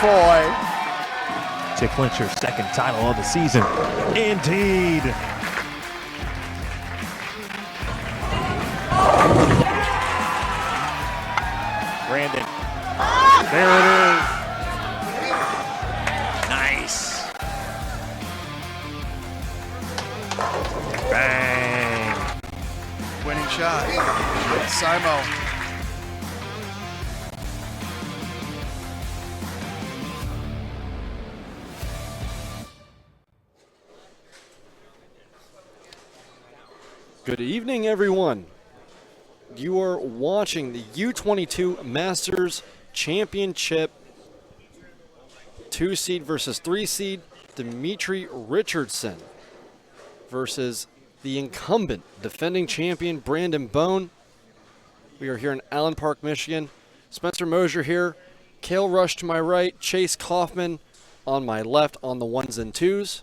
boy. To clinch her second title of the season. Indeed. Brandon. There it is. Nice. Bang. Winning shot. Simo. Good evening, everyone. You are watching the U22 Masters Championship 2-seed versus 3-seed Dimitri Richardson versus the incumbent defending champion Brandon Bone. We are here in Allen Park, Michigan. Spencer Mosier here, Cale Rush to my right, Chase Kaufman on my left on the ones and twos.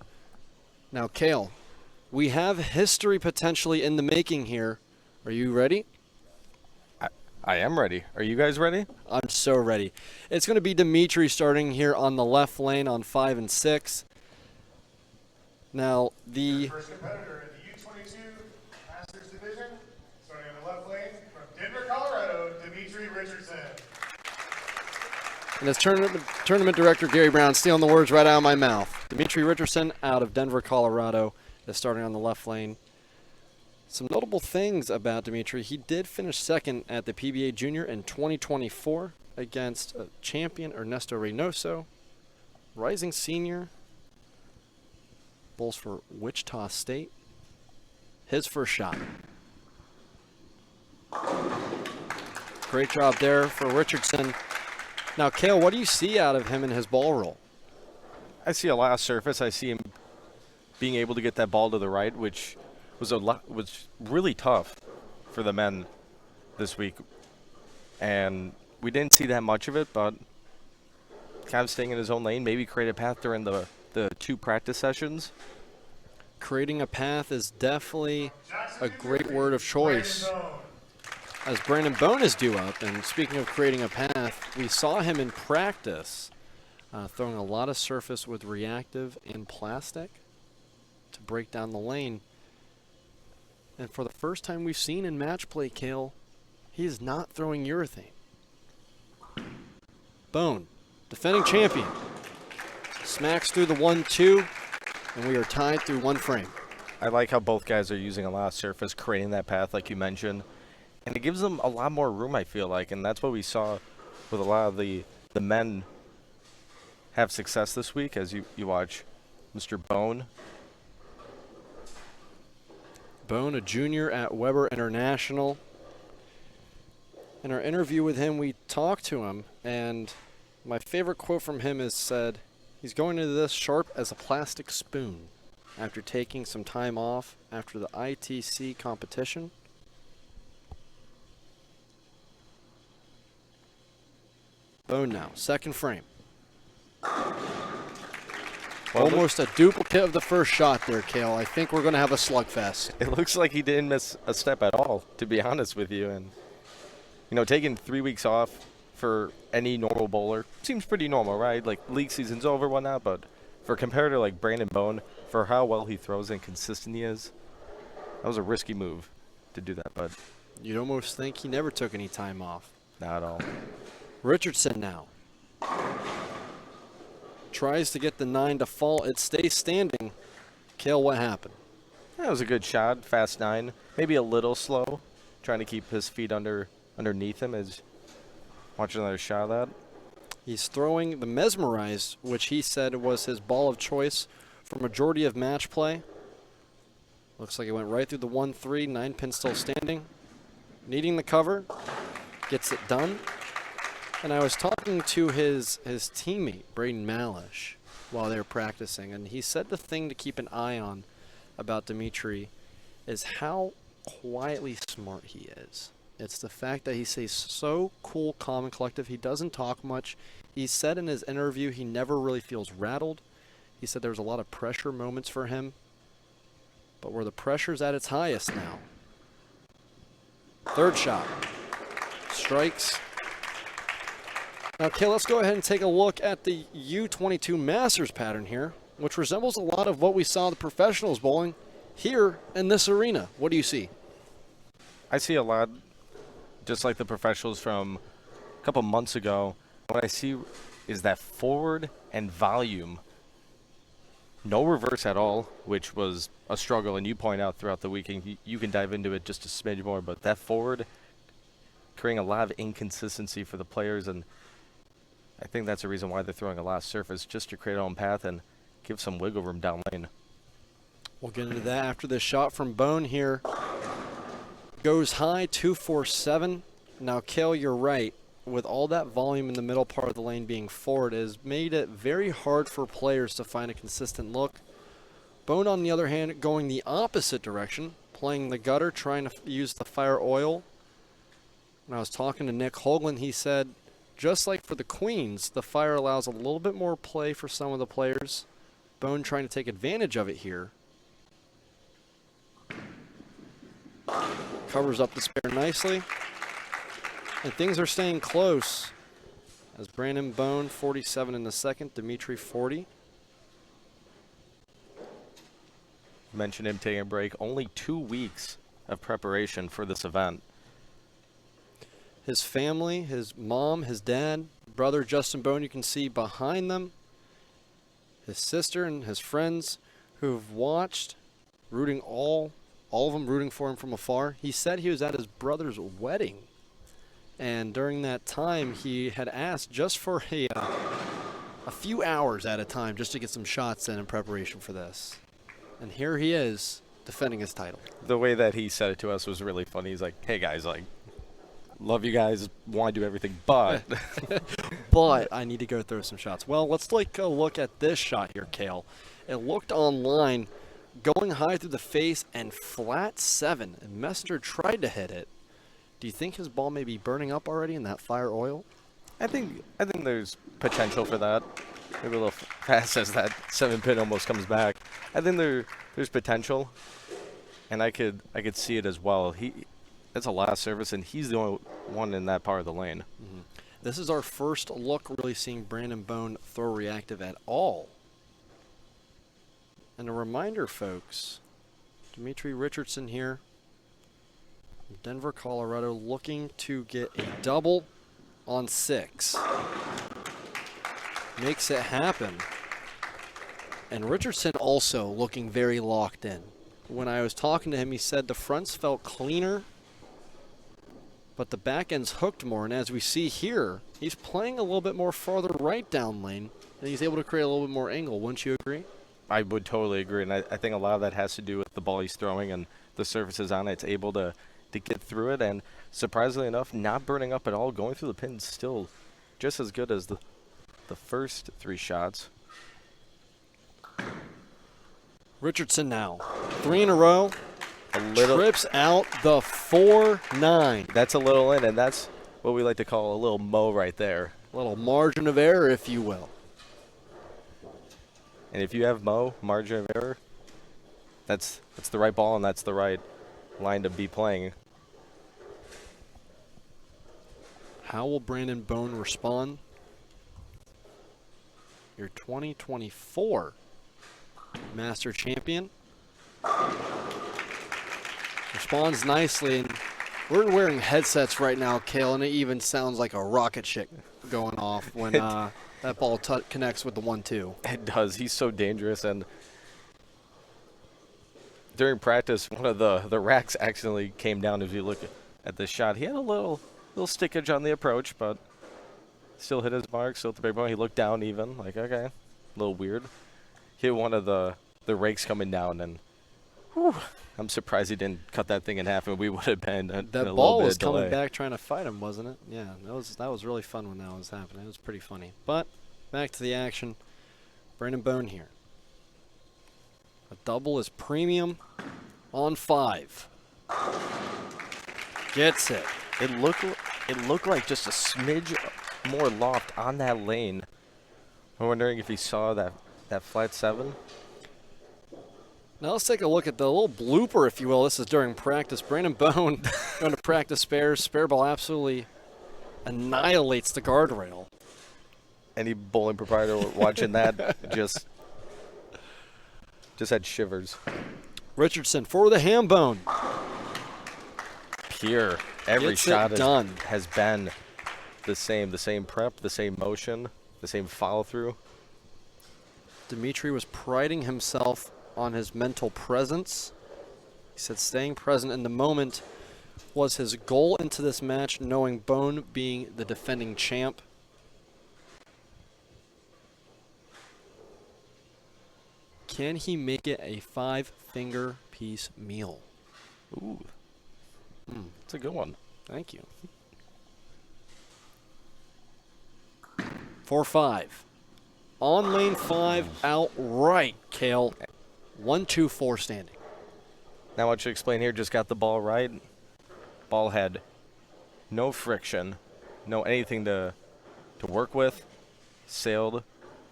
Now, Cale, we have history potentially in the making here. Are you ready? I am ready. Are you guys ready? I'm so ready. It's going to be Dimitri starting here on the left lane on 5 and 6. Now, the first competitor in the U22 Masters Division, starting on the left lane from Denver, Colorado, Dimitri Richardson. and as tournament director Gary Brown stealing the words right out of my mouth. Dimitri Richardson out of Denver, Colorado is starting on the left lane. Some notable things about Dimitri. He did finish second at the PBA Junior in 2024 against champion Ernesto Reynoso, rising senior, bowls for Wichita State. His first shot. Great job there for Richardson. Now, Cale, what do you see out of him in his ball roll? I see a lot of surface. I see him being able to get that ball to the right, which was really tough for the men this week. And we didn't see that much of it, but kind of staying in his own lane, maybe create a path during the 2 practice sessions. Creating a path is definitely a great word of choice, as Brandon Bone is due up. And speaking of creating a path, we saw him in practice throwing a lot of surface with reactive and plastic to break down the lane. And for the first time we've seen in match play, Cale, he is not throwing urethane. Bone, defending champion, smacks through the 1-2, and we are tied through 1 frame. I like how both guys are using a lot of surface, creating that path like you mentioned. And it gives them a lot more room, I feel like. And that's what we saw with a lot of the men have success this week, as you watch Mr. Bone. Bone, a junior at Weber International. In our interview with him, we talked to him, and my favorite quote from him is said, he's going into this sharp as a plastic spoon after taking some time off after the ITC competition. Bone now, second frame. Almost a duplicate of the first shot there, Cale. I think we're going to have a slugfest. It looks like he didn't miss a step at all, to be honest with you. And, taking 3 weeks off for any normal bowler seems pretty normal, right? Like, league season's over, whatnot. But for a competitor like Brandon Bone, for how well he throws and consistent he is, that was a risky move to do that. But you'd almost think he never took any time off. Not at all. Richardson now tries to get the 9 to fall. It stays standing. Cale, what happened? That was a good shot, fast 9. Maybe a little slow, trying to keep his feet underneath him. As watch another shot of that. He's throwing the Mesmerize, which he said was his ball of choice for majority of match play. Looks like it went right through the 1-3, 9 pin still standing. Needing the cover, gets it done. And I was talking to his teammate, Braden Malish, while they were practicing, and he said the thing to keep an eye on about Dimitri is how quietly smart he is. It's the fact that he stays so cool, calm, and collective. He doesn't talk much. He said in his interview he never really feels rattled. He said there was a lot of pressure moments for him, but where the pressure's at its highest now. Third shot. Strikes. Okay, let's go ahead and take a look at the U22 Masters pattern here, which resembles a lot of what we saw the professionals bowling here in this arena. What do you see? I see a lot, just like the professionals from a couple months ago. What I see is that forward and volume. No reverse at all, which was a struggle, and you point out throughout the weekend. You can dive into it just a smidge more, but that forward creating a lot of inconsistency for the players, and I think that's the reason why they're throwing a lot of surface, just to create their own path and give some wiggle room down lane. We'll get into that after this shot from Bone here. Goes high, 247. Now, Kale, you're right. With all that volume in the middle part of the lane being forward, it has made it very hard for players to find a consistent look. Bone, on the other hand, going the opposite direction, playing the gutter, trying to use the fire oil. When I was talking to Nick Hoagland, he said, just like for the queens, the fire allows a little bit more play for some of the players. Bone trying to take advantage of it here. Covers up the spare nicely. And things are staying close as Brandon Bone, 47 in the second, Dimitri 40. Mentioned him taking a break. Only 2 weeks of preparation for this event. His family, his mom, his dad, brother Justin Bone, you can see behind them. His sister and his friends who've watched, rooting all of them rooting for him from afar. He said he was at his brother's wedding. And during that time, he had asked just for a few hours at a time just to get some shots in preparation for this. And here he is defending his title. The way that he said it to us was really funny. He's like, hey guys, like, love you guys, want to do everything, but but I need to go throw some shots. Well, let's take a look at this shot here, Kale. It looked online, going high through the face and flat 7, and Messenger tried to hit it. Do you think his ball may be burning up already in that fire oil? I think there's potential for that. Maybe a little fast as that 7-pin almost comes back. I think there's potential, and I could see it as well. That's a last service, and he's the only one in that part of the lane. Mm-hmm. This is our first look really seeing Brandon Bone throw reactive at all. And a reminder, folks, Dimitri Richardson here, Denver, Colorado, looking to get a double on 6. Makes it happen. And Richardson also looking very locked in. When I was talking to him, he said the fronts felt cleaner, but the back end's hooked more. And as we see here, he's playing a little bit more farther right down lane, and he's able to create a little bit more angle. Wouldn't you agree? I would totally agree, and I think a lot of that has to do with the ball he's throwing and the surfaces on it. It's able to get through it, and surprisingly enough, not burning up at all. Going through the pin still just as good as the first 3 shots. Richardson now, 3 in a row. A little Trips out the 4-9. That's a little in, and that's what we like to call a little mo right there. A little margin of error, if you will. And if you have mo, margin of error, that's the right ball, and that's the right line to be playing. How will Brandon Bone respond? Your 2024 Master Champion. Responds nicely, and we're wearing headsets right now, Kale, and it even sounds like a rocket ship going off when that ball connects with the 1-2. It does. He's so dangerous, and during practice, one of the racks accidentally came down. If you look at this shot, he had a little stickage on the approach, but still hit his mark, still hit the big ball. He looked down even, like, okay, a little weird. Hit one of the rakes coming down, and whew, I'm surprised he didn't cut that thing in half, and we would have been in that a ball little bit was of delay. coming back trying to fight him, wasn't it? Yeah, that was really fun when that was happening. It was pretty funny. But back to the action. Brandon Bone here. A double is premium on 5. Gets it. It looked like just a smidge more loft on that lane. I'm wondering if he saw that flat 7. Now let's take a look at the little blooper, if you will. This is during practice. Brandon Bone going to practice spares. Spare ball absolutely annihilates the guardrail. any bowling proprietor watching that just had shivers. Richardson for the ham bone. Pure. Every Gets it shot done. has been the same prep, the same motion, the same follow through. Dimitri was priding himself on his mental presence. He said staying present in the moment was his goal into this match, knowing Bone being the defending champ. Can he make it a 5-finger piece meal? Ooh. That's a good one. Thank you. 4-5. On lane 5, outright, Kale. 1-2-4 standing. Now what you explain here, just got the ball right. Ball had no friction, no anything to work with. Sailed,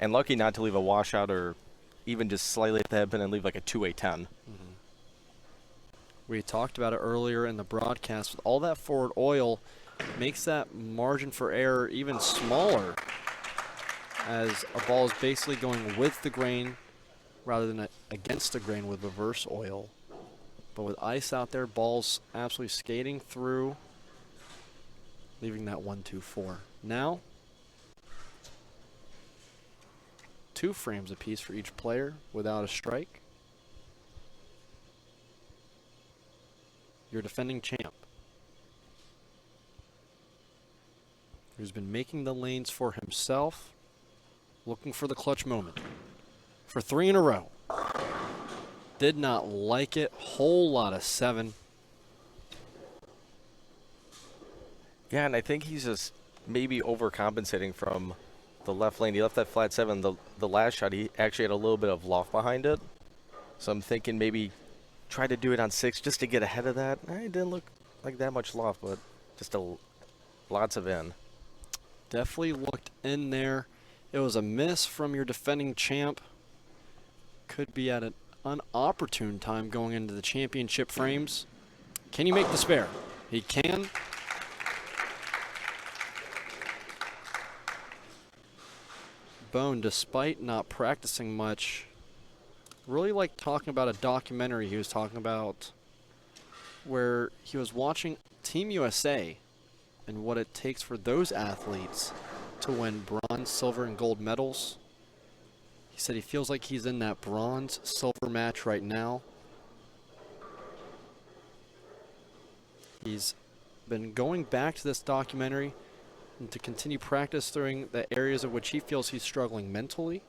and lucky not to leave a washout or even just slightly at the headpin and leave like a 2-10. We talked about it earlier in the broadcast. With all that forward oil, makes that margin for error even smaller, as a ball is basically going with the grain rather than against the grain with reverse oil. But with ice out there, ball's absolutely skating through, leaving that 1-2-4. Now, 2 frames apiece for each player without a strike. Your defending champ, who's been making the lanes for himself, looking for the clutch moment. For 3 in a row. Did not like it. Whole lot of 7. Yeah, and I think he's just maybe overcompensating from the left lane. He left that flat 7. The last shot, he actually had a little bit of loft behind it. So I'm thinking maybe try to do it on 6 just to get ahead of that. It didn't look like that much loft, but just lots of in. Definitely looked in there. It was a miss from your defending champ. Could be at an unopportune time going into the championship frames. Can you make the spare? He can. Bone, despite not practicing much, really liked talking about a documentary he was talking about where he was watching Team USA and what it takes for those athletes to win bronze, silver, and gold medals. He said he feels like he's in that bronze, silver match right now. He's been going back to this documentary and to continue practice during the areas of which he feels he's struggling mentally.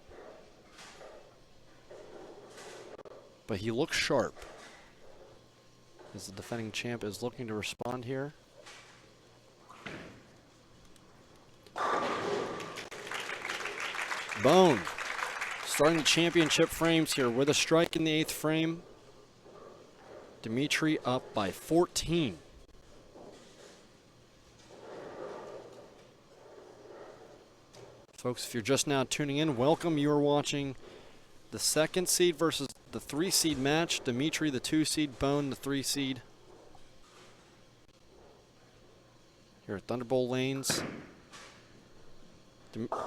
But he looks sharp as the defending champ is looking to respond here. Bone starting the championship frames here with a strike in the 8th frame. Dimitri up by 14. Folks, if you're just now tuning in, welcome. You are watching the 2nd seed versus the 3 seed match. Dimitri, the 2 seed, Bone, the 3 seed. Here at Thunderbolt Lanes.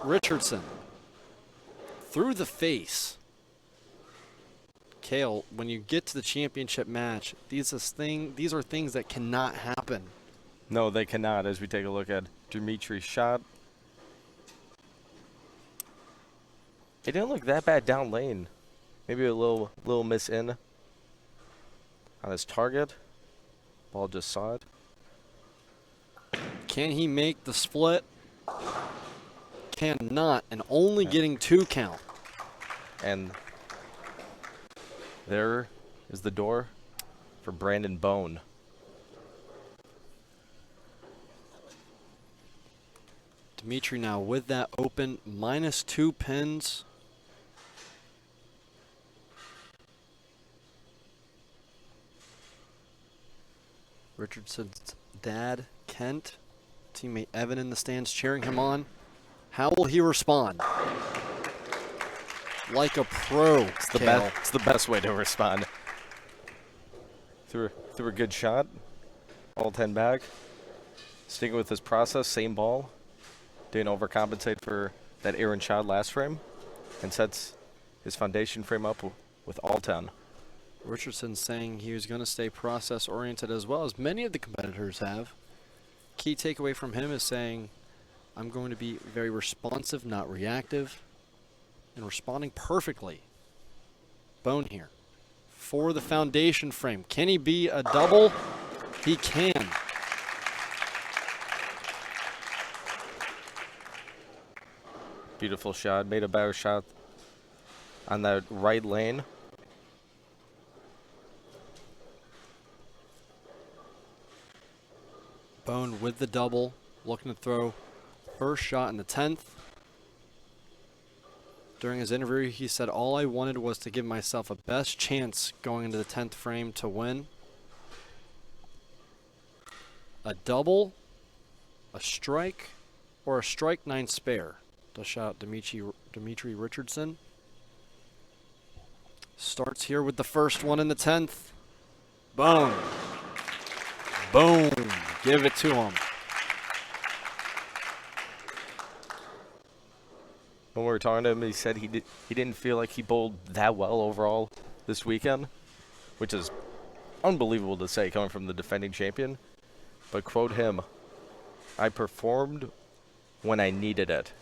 Richardson through the face. Kale, when you get to the championship match, these are things that cannot happen. No, they cannot, as we take a look at Dimitri's shot. It didn't look that bad down lane. Maybe a little miss in on his target. Ball just saw it. Can he make the split? Cannot, and only getting 2 count. And there is the door for Brandon Bone. Dimitri now with that open, -2 pins. Richardson's dad, Kent, teammate Evan in the stands cheering him on. How will he respond? Like a pro, It's the best way to respond. Threw a good shot. All 10 back. Sticking with his process, same ball. Didn't overcompensate for that Aaron shot last frame and sets his foundation frame up with all 10. Richardson saying he was going to stay process-oriented as well as many of the competitors have. Key takeaway from him is saying, I'm going to be very responsive, not reactive, and responding perfectly. Bone here for the foundation frame. Can he be a double? He can. Beautiful shot. Made a better shot on that right lane. Bone with the double, looking to throw first shot in the 10th. During his interview, he said, all I wanted was to give myself a best chance going into the 10th frame to win. A double, a strike, or a strike 9 spare. To shout out Dimitri Richardson. Starts here with the first one in the 10th. Boom. Boom. Give it to him. When we were talking to him, he said he didn't feel like he bowled that well overall this weekend, which is unbelievable to say coming from the defending champion. But quote him, I performed when I needed it.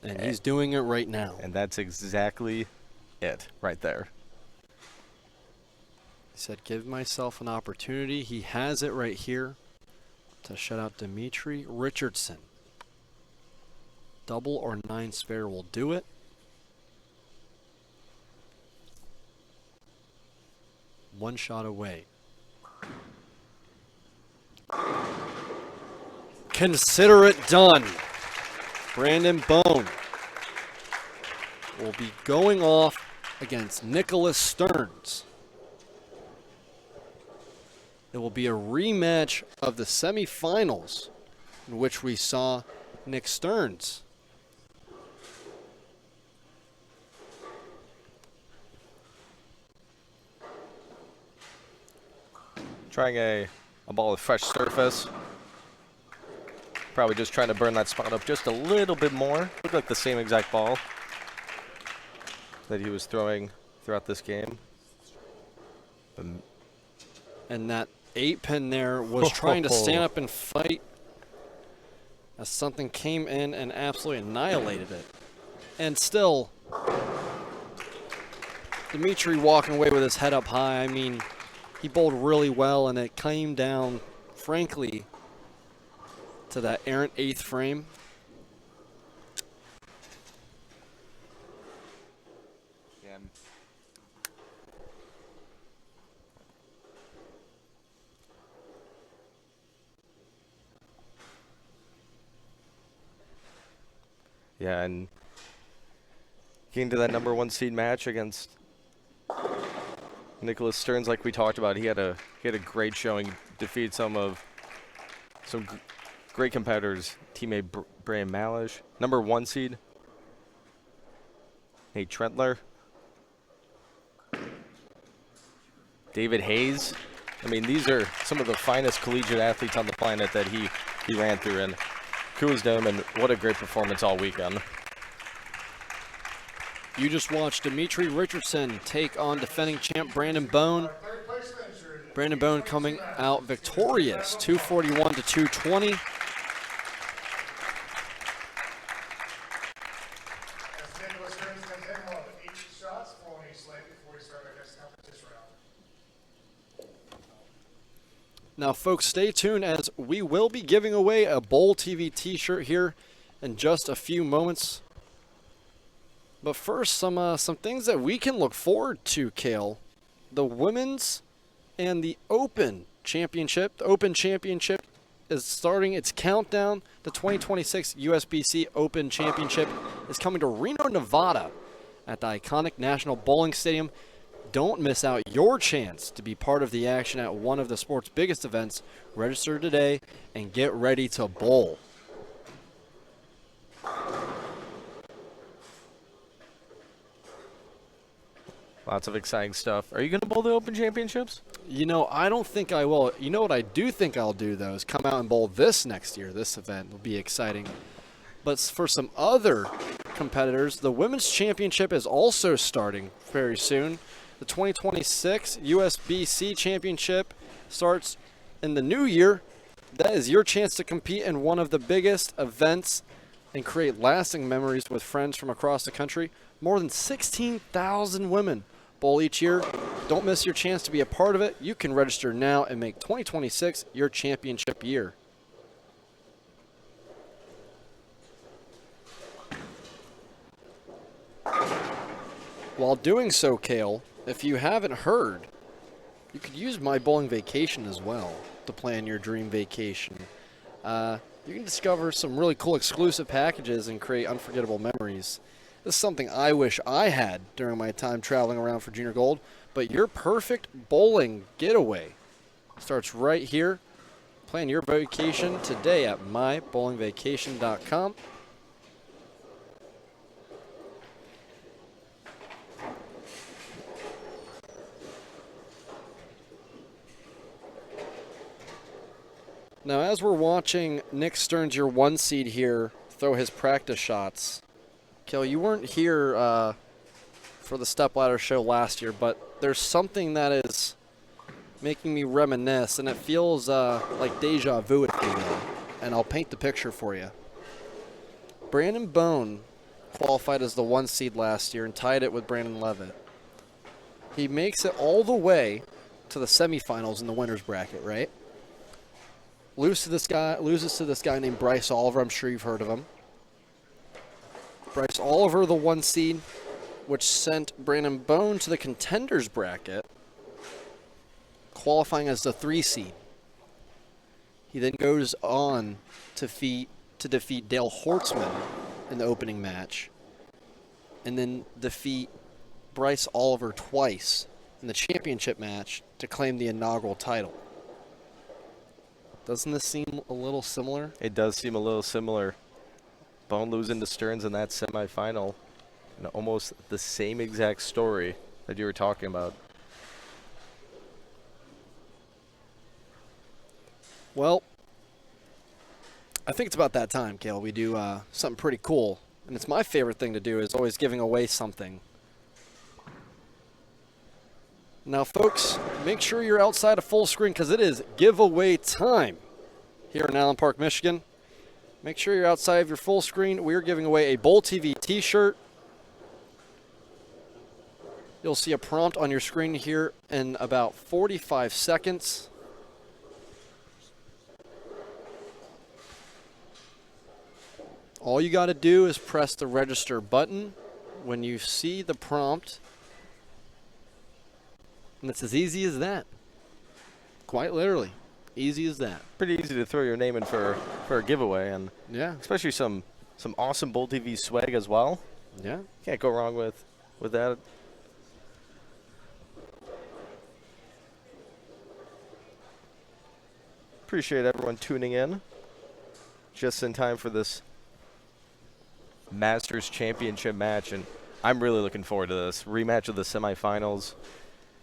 And he's doing it right now. And that's exactly it right there. He said, give myself an opportunity. He has it right here to shut out Dimitri Richardson. Double or 9 spare will do it. One shot away. Consider it done. Brandon Bone will be going off against Nicholas Stearns. It will be a rematch of the semifinals in which we saw Nick Stearns. Trying a ball with fresh surface. Probably just trying to burn that spot up just a little bit more. Looked like the same exact ball that he was throwing throughout this game. And that 8-pin there was trying to stand up and fight as something came in and absolutely annihilated it. And still, Dimitri walking away with his head up high. I mean, he bowled really well, and it came down, frankly, to that errant 8th frame. Yeah, and getting to that number 1 seed match against Nicholas Stearns, like we talked about, he had a great showing, defeated some great competitors. Teammate Brian Malish, number 1 seed Nate Trentler, David Hayes. I mean, these are some of the finest collegiate athletes on the planet that he ran through, and kudos to him, and what a great performance all weekend. You just watched Dimitri Richardson take on defending champ Brandon Bone. Brandon Bone coming out victorious, 241 to 220. Now, folks, stay tuned as we will be giving away a Bowl TV t-shirt here in just a few moments. But first, some things that we can look forward to, Kale. The women's and the Open Championship. The Open Championship is starting its countdown. The 2026 USBC Open Championship is coming to Reno, Nevada at the iconic National Bowling Stadium. Don't miss out your chance to be part of the action at one of the sport's biggest events. Register today and get ready to bowl. Lots of exciting stuff. Are you going to bowl the Open Championships? You know, I don't think I will. You know what I do think I'll do, though, is come out and bowl this next year. This event will be exciting. But for some other competitors, the Women's Championship is also starting very soon. The 2026 USBC Championship starts in the new year. That is your chance to compete in one of the biggest events and create lasting memories with friends from across the country. More than 16,000 women bowl each year. Don't miss your chance to be a part of it. You can register now and make 2026 your championship year. While doing so, Kale, if you haven't heard, you could use My Bowling Vacation as well to plan your dream vacation. You can discover some really cool exclusive packages and create unforgettable memories. This is something I wish I had during my time traveling around for Junior Gold, but your perfect bowling getaway starts right here. Plan your vacation today at mybowlingvacation.com. Now, as we're watching Nick Stearns, your 1 seed here, throw his practice shots. Kel, you weren't here for the Stepladder show last year, but there's something that is making me reminisce, and it feels like deja vu, if you will. And I'll paint the picture for you. Brandon Bone qualified as the 1 seed last year and tied it with Brandon Levitt. He makes it all the way to the semifinals in the winner's bracket, right? Loses to this guy named Bryce Oliver. I'm sure you've heard of him. Bryce Oliver, the 1 seed, which sent Brandon Bone to the contenders bracket, qualifying as the 3 seed. He then goes on to defeat Dale Hortzman in the opening match, and then defeat Bryce Oliver twice in the championship match to claim the inaugural title. Doesn't this seem a little similar? It does seem a little similar. Bone losing to Stearns in that semifinal, and almost the same exact story that you were talking about. Well, I think it's about that time, Kale. We do something pretty cool, and it's my favorite thing to do is always giving away something. Now, folks, make sure you're outside of full screen because it is giveaway time here in Allen Park, Michigan. Make sure you're outside of your full screen. We're giving away a Bowl TV t-shirt. You'll see a prompt on your screen here in about 45 seconds. All you got to do is press the register button when you see the prompt. And it's as easy as that. Quite literally. Easy as that. Pretty easy to throw your name in for a giveaway, and Yeah. especially some awesome Bowl TV swag as well. Yeah. Can't go wrong with that. Appreciate everyone tuning in just in time for this Masters Championship match, and I'm really looking forward to this rematch of the semifinals.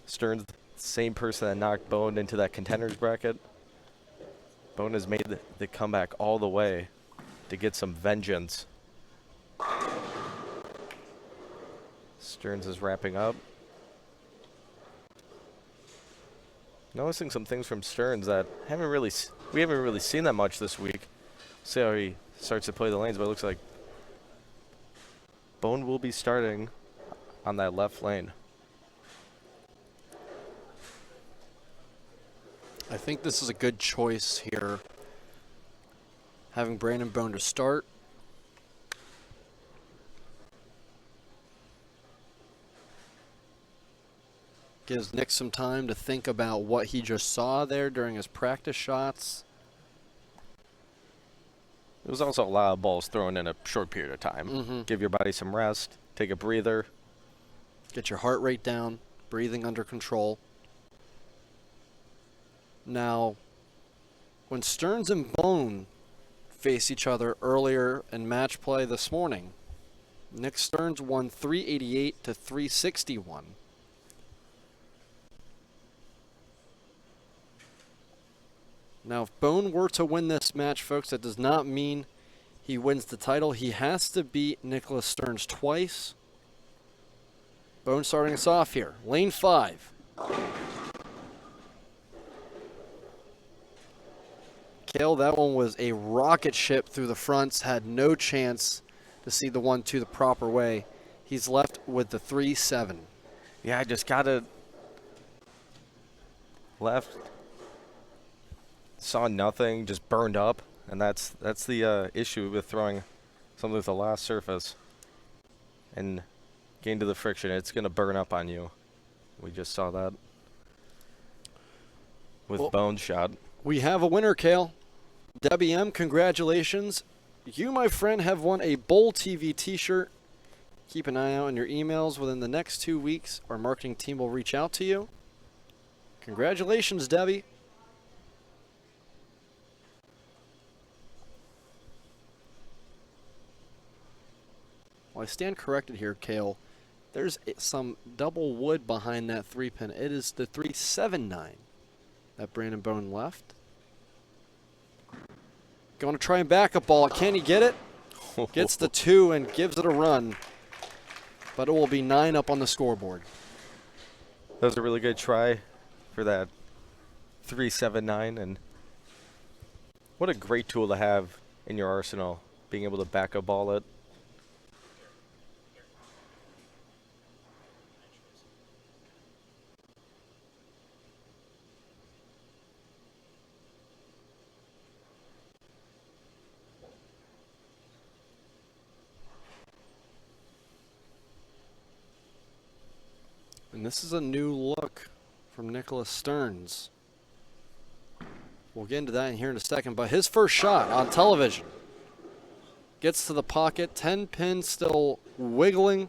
Stearns, the same person that knocked Bone into that contenders bracket. Bone has made the comeback all the way to get some vengeance. Stearns is wrapping up. Noticing some things from Stearns that we haven't really seen that much this week. See how he starts to play the lanes, but it looks like Bone will be starting on that left lane. I think this is a good choice here. Having Brandon Bone to start. Gives Nick some time to think about what he just saw there during his practice shots. There was also a lot of balls thrown in a short period of time. Give your body some rest, take a breather. Get your heart rate down, breathing under control. Now, when Stearns and Bone faced each other earlier in match play this morning, Nick Stearns won 388 to 361. Now, if Bone were to win this match, folks, that does not mean he wins the title. He has to beat Nicholas Stearns twice. Bone starting us off here. Lane 5. Kale, that one was a rocket ship through the fronts. Had no chance to see the 1-2 the proper way. He's left with the 3-7. Yeah, I just got it left. Saw nothing, just burned up, and that's the issue with throwing something with the last surface and getting to the friction. It's gonna burn up on you. We just saw that with Bone shot. We have a winner, Kale. Debbie M, congratulations. You, my friend, have won a Bowl TV t-shirt. Keep an eye out on your emails. Within the next 2 weeks, our marketing team will reach out to you. Congratulations, Debbie. Well, I stand corrected here, Kale. There's some double wood behind that 3-pin. It is the 3-7-9 that Brandon Bone left. Going to try and back a ball. Can he get it? Gets the 2 and gives it a run. But it will be 9 up on the scoreboard. That was a really good try for that 3-7-9, and what a great tool to have in your arsenal, being able to back a ball it. And this is a new look from Nicholas Stearns. We'll get into that in here in a second, but his first shot on television gets to the pocket. 10 pin still wiggling.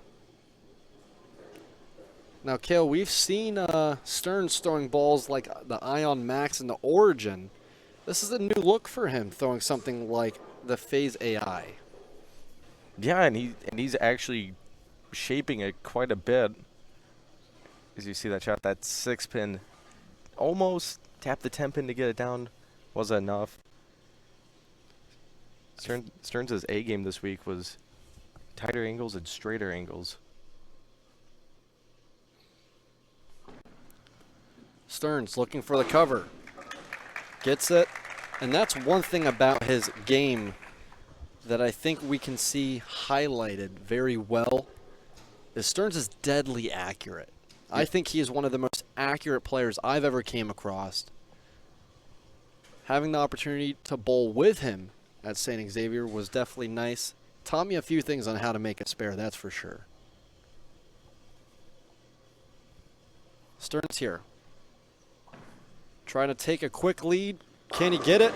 Now, Kale, we've seen Stearns throwing balls like the Ion Max and the Origin. This is a new look for him, throwing something like the Phase AI. Yeah, and he's actually shaping it quite a bit. As you see that shot, that 6-pin almost tapped the 10-pin to get it down. Wasn't enough. Stearns' A game this week was tighter angles and straighter angles. Stearns looking for the cover. Gets it. And that's one thing about his game that I think we can see highlighted very well, is Stearns is deadly accurate. I think he is one of the most accurate players I've ever came across. Having the opportunity to bowl with him at St. Xavier was definitely nice. Taught me a few things on how to make a spare, that's for sure. Stearns here. Trying to take a quick lead. Can he get it?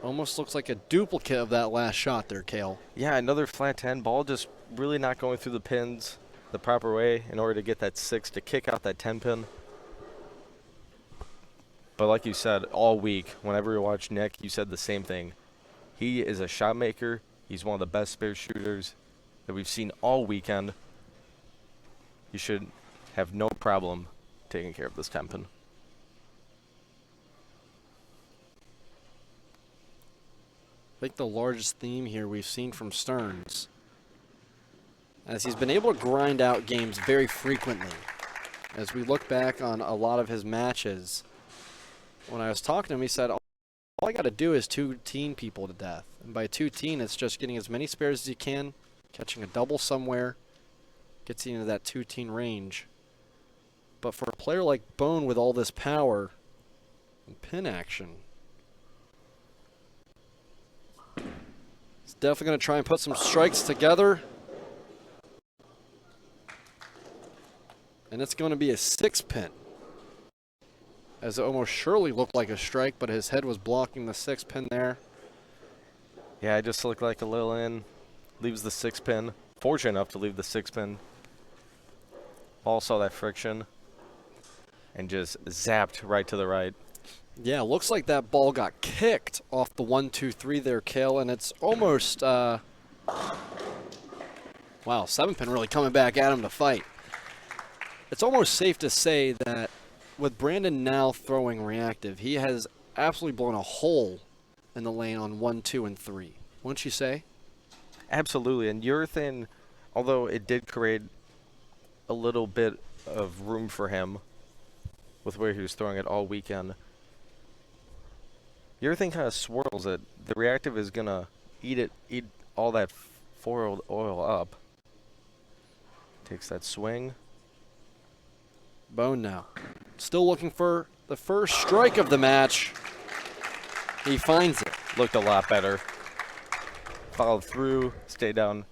Almost looks like a duplicate of that last shot there, Kale. Yeah, another flat 10 ball, just really not going through the pins the proper way in order to get that 6 to kick out that 10 pin. But like you said, all week, whenever you watch Nick, you said the same thing. He is a shot maker. He's one of the best spare shooters that we've seen all weekend. You should have no problem taking care of this 10 pin. I think the largest theme here we've seen from Stearns, as he's been able to grind out games very frequently. As we look back on a lot of his matches, when I was talking to him, he said, all I got to do is 2-teen people to death. And by 2-teen, it's just getting as many spares as you can, catching a double somewhere, gets you into that 2-teen range. But for a player like Bone with all this power and pin action, he's definitely going to try and put some strikes together. And it's going to be a 6-pin. As it almost surely looked like a strike, but his head was blocking the 6-pin there. Yeah, it just looked like a little in. Leaves the 6-pin. Fortunate enough to leave the 6-pin. Ball saw that friction and just zapped right to the right. Yeah, looks like that ball got kicked off the 1-2-3 there, Kale, and it's almost, wow, 7-pin really coming back at him to fight. It's almost safe to say that with Brandon now throwing reactive, he has absolutely blown a hole in the lane on 1, 2, and 3. Wouldn't you say? Absolutely. And urethane, although it did create a little bit of room for him with where he was throwing it all weekend, urethane kind of swirls it. The reactive is going to eat all that foiled oil up. Takes that swing. Bone now. Still looking for the first strike of the match. He finds it. Looked a lot better. Followed through, stayed down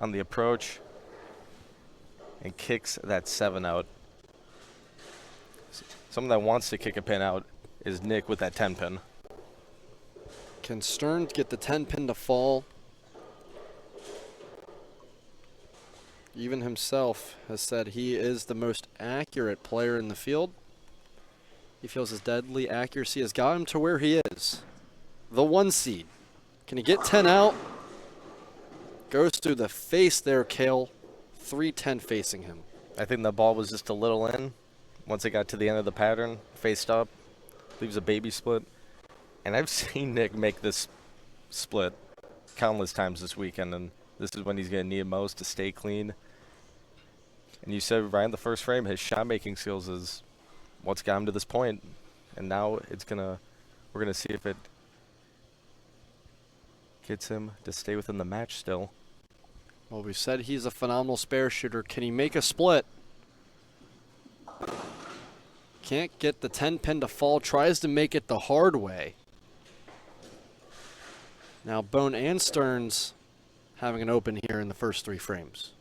on the approach, and kicks that 7 out. Someone that wants to kick a pin out is Nick with that 10 pin. Can Stearns get the 10 pin to fall? Even himself has said he is the most accurate player in the field. He feels his deadly accuracy has got him to where he is. The 1 seed. Can he get 10 out? Goes through the face there, Kale. 3-10 facing him. I think the ball was just a little in. Once it got to the end of the pattern, faced up, leaves a baby split. And I've seen Nick make this split countless times this weekend, and this is when he's going to need it most to stay clean. And you said right in the first frame, his shot-making skills is what's got him to this point. And now we're gonna see if it gets him to stay within the match still. Well, we said he's a phenomenal spare shooter. Can he make a split? Can't get the 10 pin to fall. Tries to make it the hard way. Now Bone and Stearns having an open here in the first 3 frames.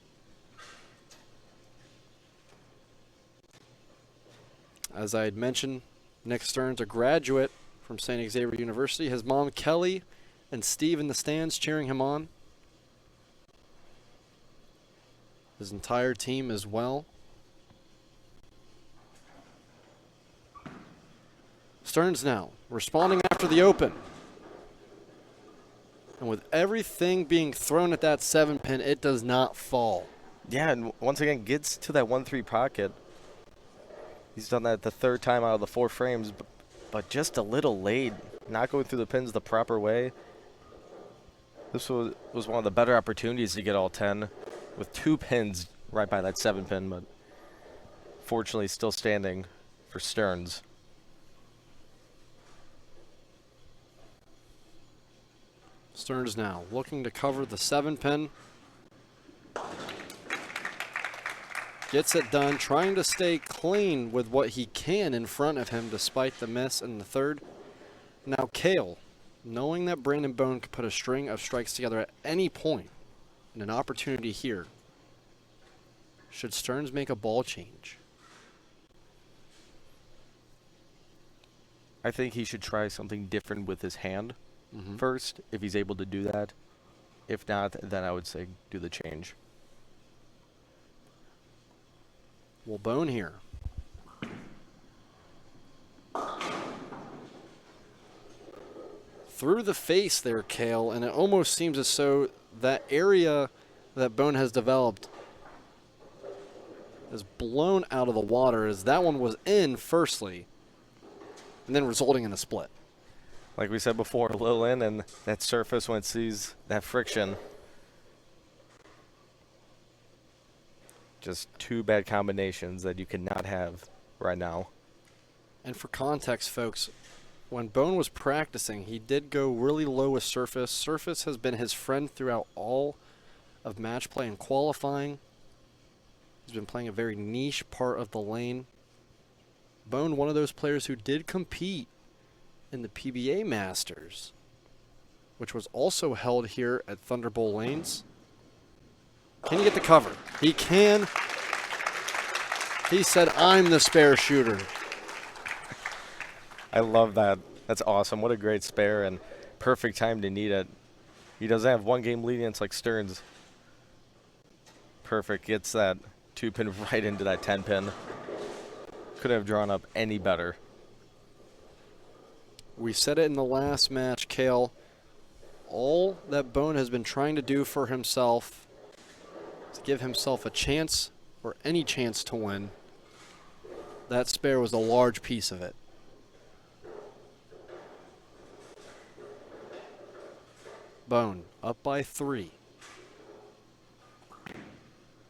As I had mentioned, Nick Stearns, a graduate from St. Xavier University. His mom, Kelly, and Steve in the stands cheering him on. His entire team as well. Stearns now responding after the open. And with everything being thrown at that 7 pin, it does not fall. Yeah, and once again gets to that 1-3 pocket. He's done that the 3rd time out of the 4 frames, but just a little late, not going through the pins the proper way. This was one of the better opportunities to get all 10 with 2 pins right by that 7 pin, but fortunately still standing for Stearns. Stearns now looking to cover the 7 pin. Gets it done, trying to stay clean with what he can in front of him despite the miss in the 3rd. Now Kale, knowing that Brandon Bone could put a string of strikes together at any point and an opportunity here, should Stearns make a ball change? I think he should try something different with his hand first, if he's able to do that. If not, then I would say do the change. Well, Bone here. Through the face there, Kale, and it almost seems as though that area that Bone has developed is blown out of the water, as that one was in firstly, and then resulting in a split. Like we said before, a little in, and that surface, when it sees that friction, just 2 bad combinations that you cannot have right now. And for context, folks, when Bone was practicing, he did go really low with surface. Surface has been his friend throughout all of match play and qualifying. He's been playing a very niche part of the lane. Bone, one of those players who did compete in the PBA Masters, which was also held here at Thunderbolt Lanes. Can he get the cover? He can. He said, "I'm the spare shooter." I love that. That's awesome. What a great spare, and perfect time to need it. He doesn't have 1 game lead against like Stearns. Perfect. Gets that 2 pin right into that 10 pin. Couldn't have drawn up any better. We said it in the last match, Kale. All that Bone has been trying to do for himself is to give himself a chance, or any chance to win. That spare was a large piece of it. Bone up by 3.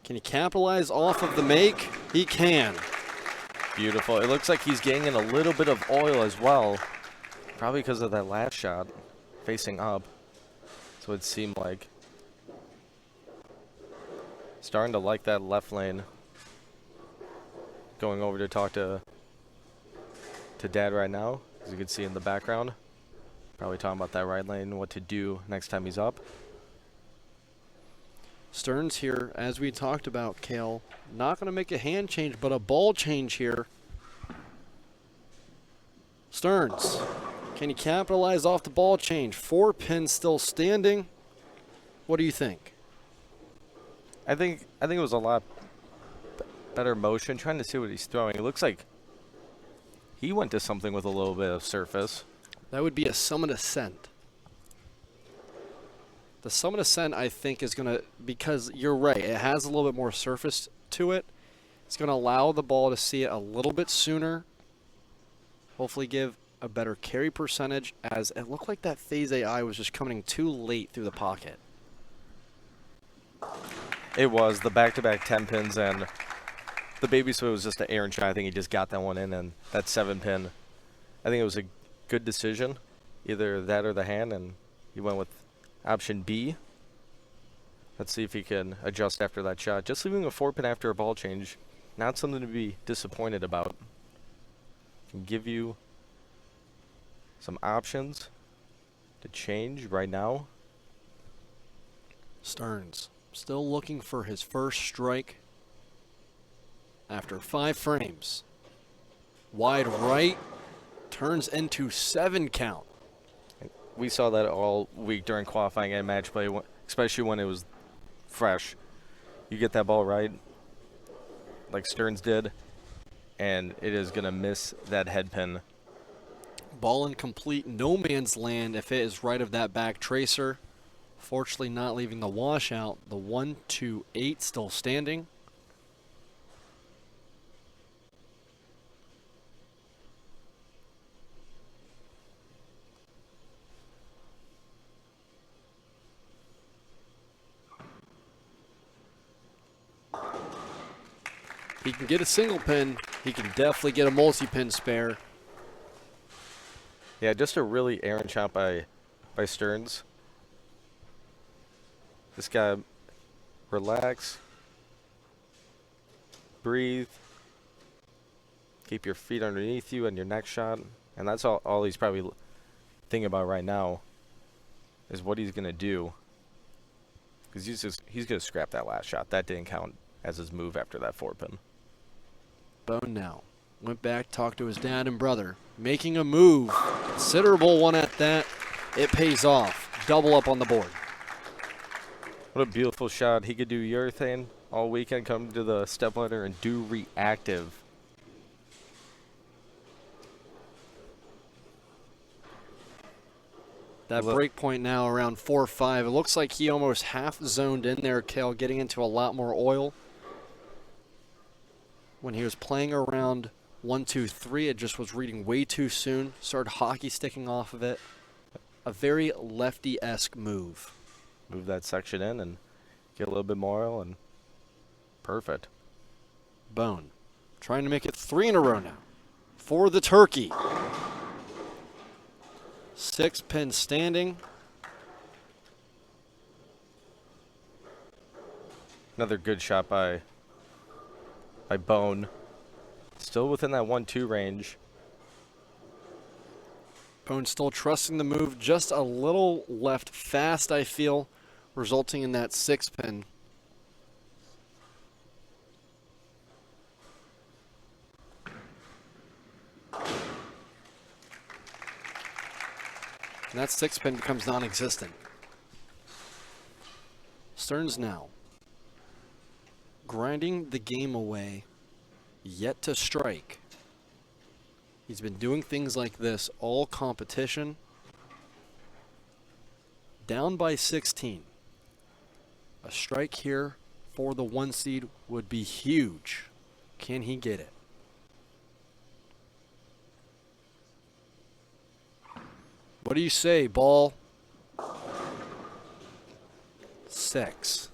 Can he capitalize off of the make? He can. Beautiful. It looks like he's gaining a little bit of oil as well. Probably because of that last shot facing up. That's what it seemed like. Starting to like that left lane. Going over to talk to Dad right now, as you can see in the background. Probably talking about that right lane, what to do next time he's up. Stearns here, as we talked about, Kale, not going to make a hand change, but a ball change here. Stearns, can he capitalize off the ball change? 4 pins still standing. What do you think? I think it was a lot better motion, trying to see what he's throwing. It looks like he went to something with a little bit of surface. That would be a summit ascent. The summit ascent, I think, is going to, because you're right, it has a little bit more surface to it. It's going to allow the ball to see it a little bit sooner. Hopefully give a better carry percentage, as it looked like that phase AI was just coming too late through the pocket. It was the back-to-back 10 pins, and the baby swing was just an errant shot. I think he just got that one in, and that 7 pin. I think it was a good decision, either that or the hand, and he went with option B. Let's see if he can adjust after that shot. Just leaving a 4 pin after a ball change, not something to be disappointed about. Can give you some options to change right now. Stearns still looking for his first strike after 5 frames. Wide right, turns into 7 count. We saw that all week during qualifying and match play, especially when it was fresh. You get that ball right, like Stearns did, and it is going to miss that head pin. Ball incomplete, no man's land if it is right of that back tracer. Fortunately not leaving the washout. The 1-2-8 still standing. He can get a single pin. He can definitely get a multi-pin spare. Yeah, just a really errant shot by Stearns. This guy, relax, breathe, keep your feet underneath you and your next shot. And that's all he's probably thinking about right now is what he's going to do. Because he's going to scrap that last shot. That didn't count as his move after that 4 pin. Bone now went back, talked to his dad and brother, making a move, considerable one at that. It pays off. Double up on the board. What a beautiful shot. He could do urethane all weekend, come to the stepladder and do reactive. That break point now around 4-5. It looks like he almost half zoned in there, Kale, getting into a lot more oil. When he was playing around 1-2-3, it just was reading way too soon. Started hockey sticking off of it. A very lefty-esque move. Move that section in and get a little bit more oil, and perfect. Bone trying to make it 3 in a row now for the turkey. 6 pin standing. Another good shot by Bone. Still within that 1-2 range. Bone still trusting the move, just a little left fast, I feel, resulting in that 6 pin. And that 6 pin becomes non-existent. Stearns now grinding the game away, yet to strike. He's been doing things like this all competition. Down by 16. A strike here for the 1 seed would be huge. Can he get it? What do you say, ball? 6.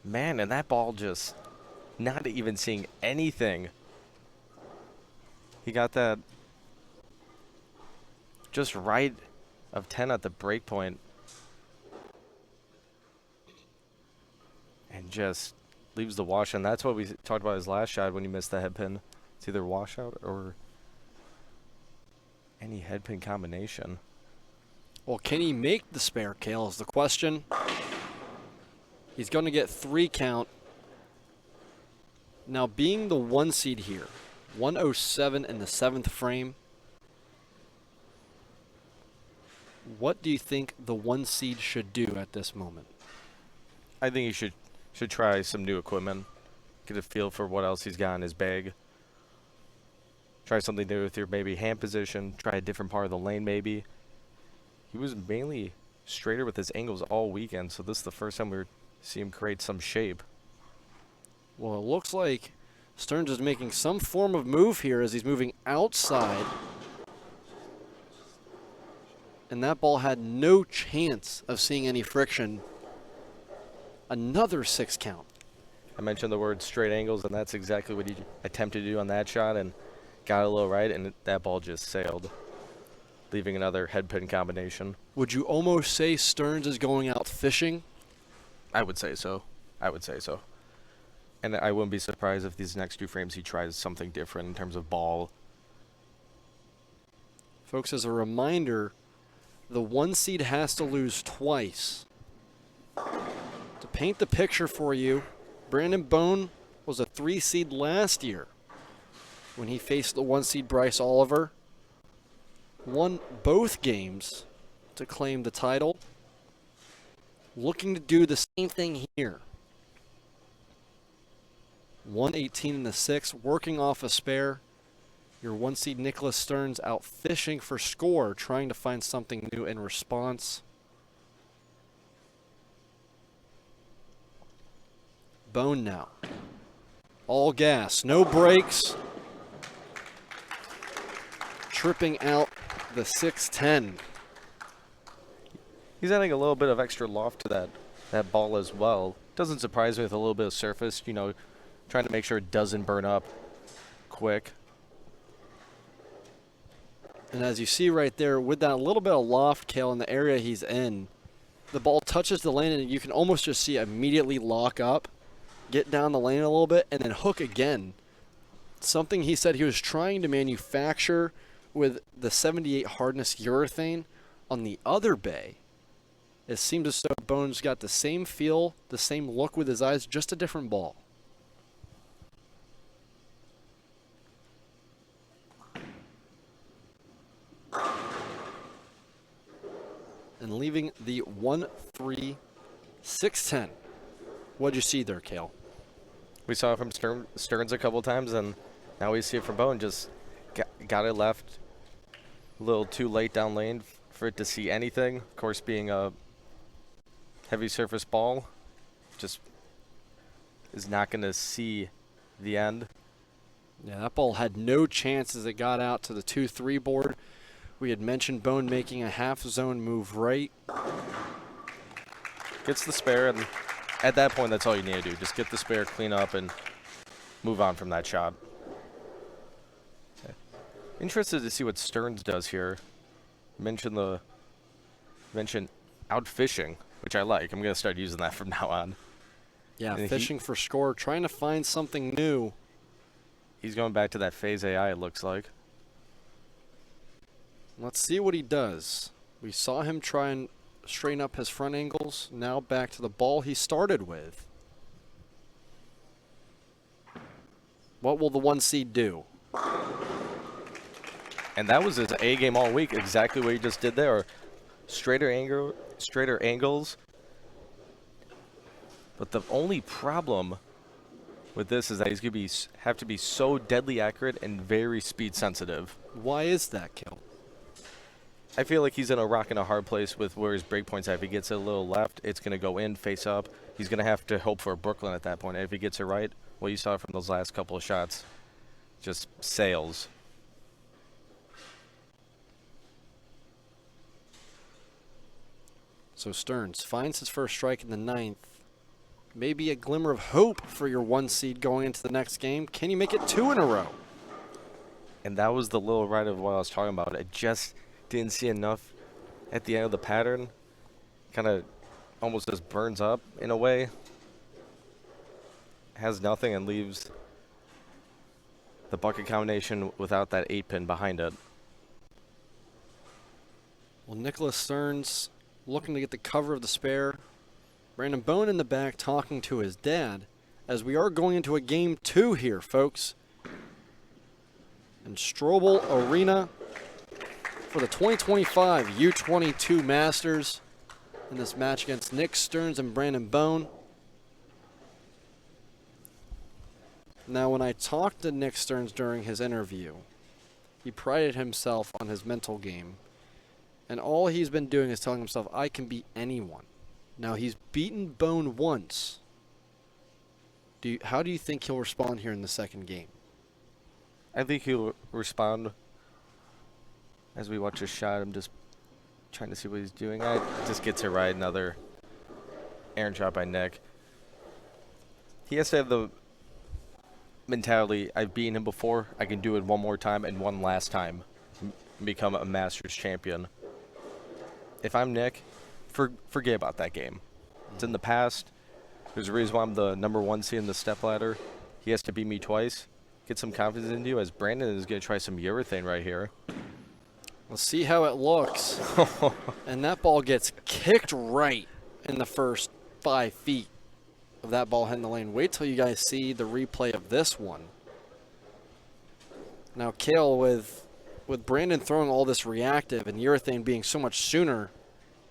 Man, and that ball just not even seeing anything. He got that just right of 10 at the break point. And just leaves the wash. And that's what we talked about his last shot when he missed the head pin. It's either washout or any head pin combination. Well, can he make the spare, Kale, is the question. He's going to get 3 count. Now, being the 1 seed here, 107 in the 7th frame, what do you think the 1 seed should do at this moment? I think he should try some new equipment. Get a feel for what else he's got in his bag. Try something new with your maybe hand position. Try a different part of the lane maybe. He was mainly straighter with his angles all weekend, so this is the first time we see him create some shape. Well, it looks like Stearns is making some form of move here as he's moving outside. And that ball had no chance of seeing any friction. Another 6 count. I mentioned the word straight angles, and that's exactly what he attempted to do on that shot, and got a little right, and that ball just sailed, leaving another head pin combination. Would you almost say Stearns is going out fishing? I would say so. I would say so. And I wouldn't be surprised if these next 2 frames he tries something different in terms of ball. Folks, as a reminder, the 1 seed has to lose twice. To paint the picture for you, Brandon Bone was a 3 seed last year when he faced the 1 seed Bryce Oliver. Won both games to claim the title. Looking to do the same thing here. 118 in the 6, working off a spare. Your 1 seed Nicholas Stearns out fishing for score, trying to find something new in response. Bone now. All gas, no brakes. Tripping out the 610. He's adding a little bit of extra loft to that ball as well. Doesn't surprise me with a little bit of surface, you know, trying to make sure it doesn't burn up quick. And as you see right there, with that little bit of loft, Kale, in the area he's in, the ball touches the lane and you can almost just see it immediately lock up, get down the lane a little bit, and then hook again. Something he said he was trying to manufacture with the 78 hardness urethane on the other bay. It seemed as though Bones got the same feel, the same look with his eyes, just a different ball. And leaving the 1-3, 6-10. What'd you see there, Kale? We saw it from Stearns a couple times, and now we see it from Bone. Just got it left a little too late down lane for it to see anything. Of course, being a heavy surface ball, just is not going to see the end. Yeah, that ball had no chance as it got out to the 2-3 board. We had mentioned Bone making a half zone move right. Gets the spare, and at that point, that's all you need to do. Just get the spare, clean up, and move on from that shot. Interested to see what Stearns does here. Mention out fishing, which I like. I'm going to start using that from now on. Yeah, And fishing for score, trying to find something new. He's going back to that phase AI, it looks like. Let's see what he does. We saw him try and straighten up his front angles. Now back to the ball he started with. What will the 1 seed do? And that was his A game all week, exactly what he just did there. Straighter angles. But the only problem with this is that he's going to have to be so deadly accurate and very speed sensitive. Why is that, Kill? I feel like he's in a rock and a hard place with where his break points are. If he gets it a little left, it's going to go in, face up. He's going to have to hope for a Brooklyn at that point. And if he gets it right, well, you saw it from those last couple of shots, just sails. So Stearns finds his first strike in the 9th. Maybe a glimmer of hope for your 1 seed going into the next game. Can you make it 2 in a row? And that was the little right of what I was talking about. I just didn't see enough at the end of the pattern. Kind of almost just burns up in a way. Has nothing and leaves the bucket combination without that 8-pin behind it. Well, Nicholas Stearns looking to get the cover of the spare. Brandon Bone in the back talking to his dad as we are going into a game 2 here, folks. In Strobel Arena for the 2025 U22 Masters in this match against Nick Stearns and Brandon Bone. Now, when I talked to Nick Stearns during his interview, he prided himself on his mental game. And all he's been doing is telling himself, I can beat anyone. Now, he's beaten Bone once. How do you think he'll respond here in the second game? I think he'll respond as we watch his shot. I'm just trying to see what he's doing. I just get to ride another errant shot by Nick. He has to have the mentality, I've beaten him before, I can do it one more time and one last time, become a Masters champion. If I'm Nick, forget about that game. It's in the past. There's a reason why I'm the #1 seed in the stepladder. He has to beat me twice. Get some confidence into you, as Brandon is going to try some urethane right here. We'll see how it looks. And that ball gets kicked right in the first 5 feet of that ball hitting the lane. Wait till you guys see the replay of this one. Now, Kale, with Brandon throwing all this reactive and urethane being so much sooner,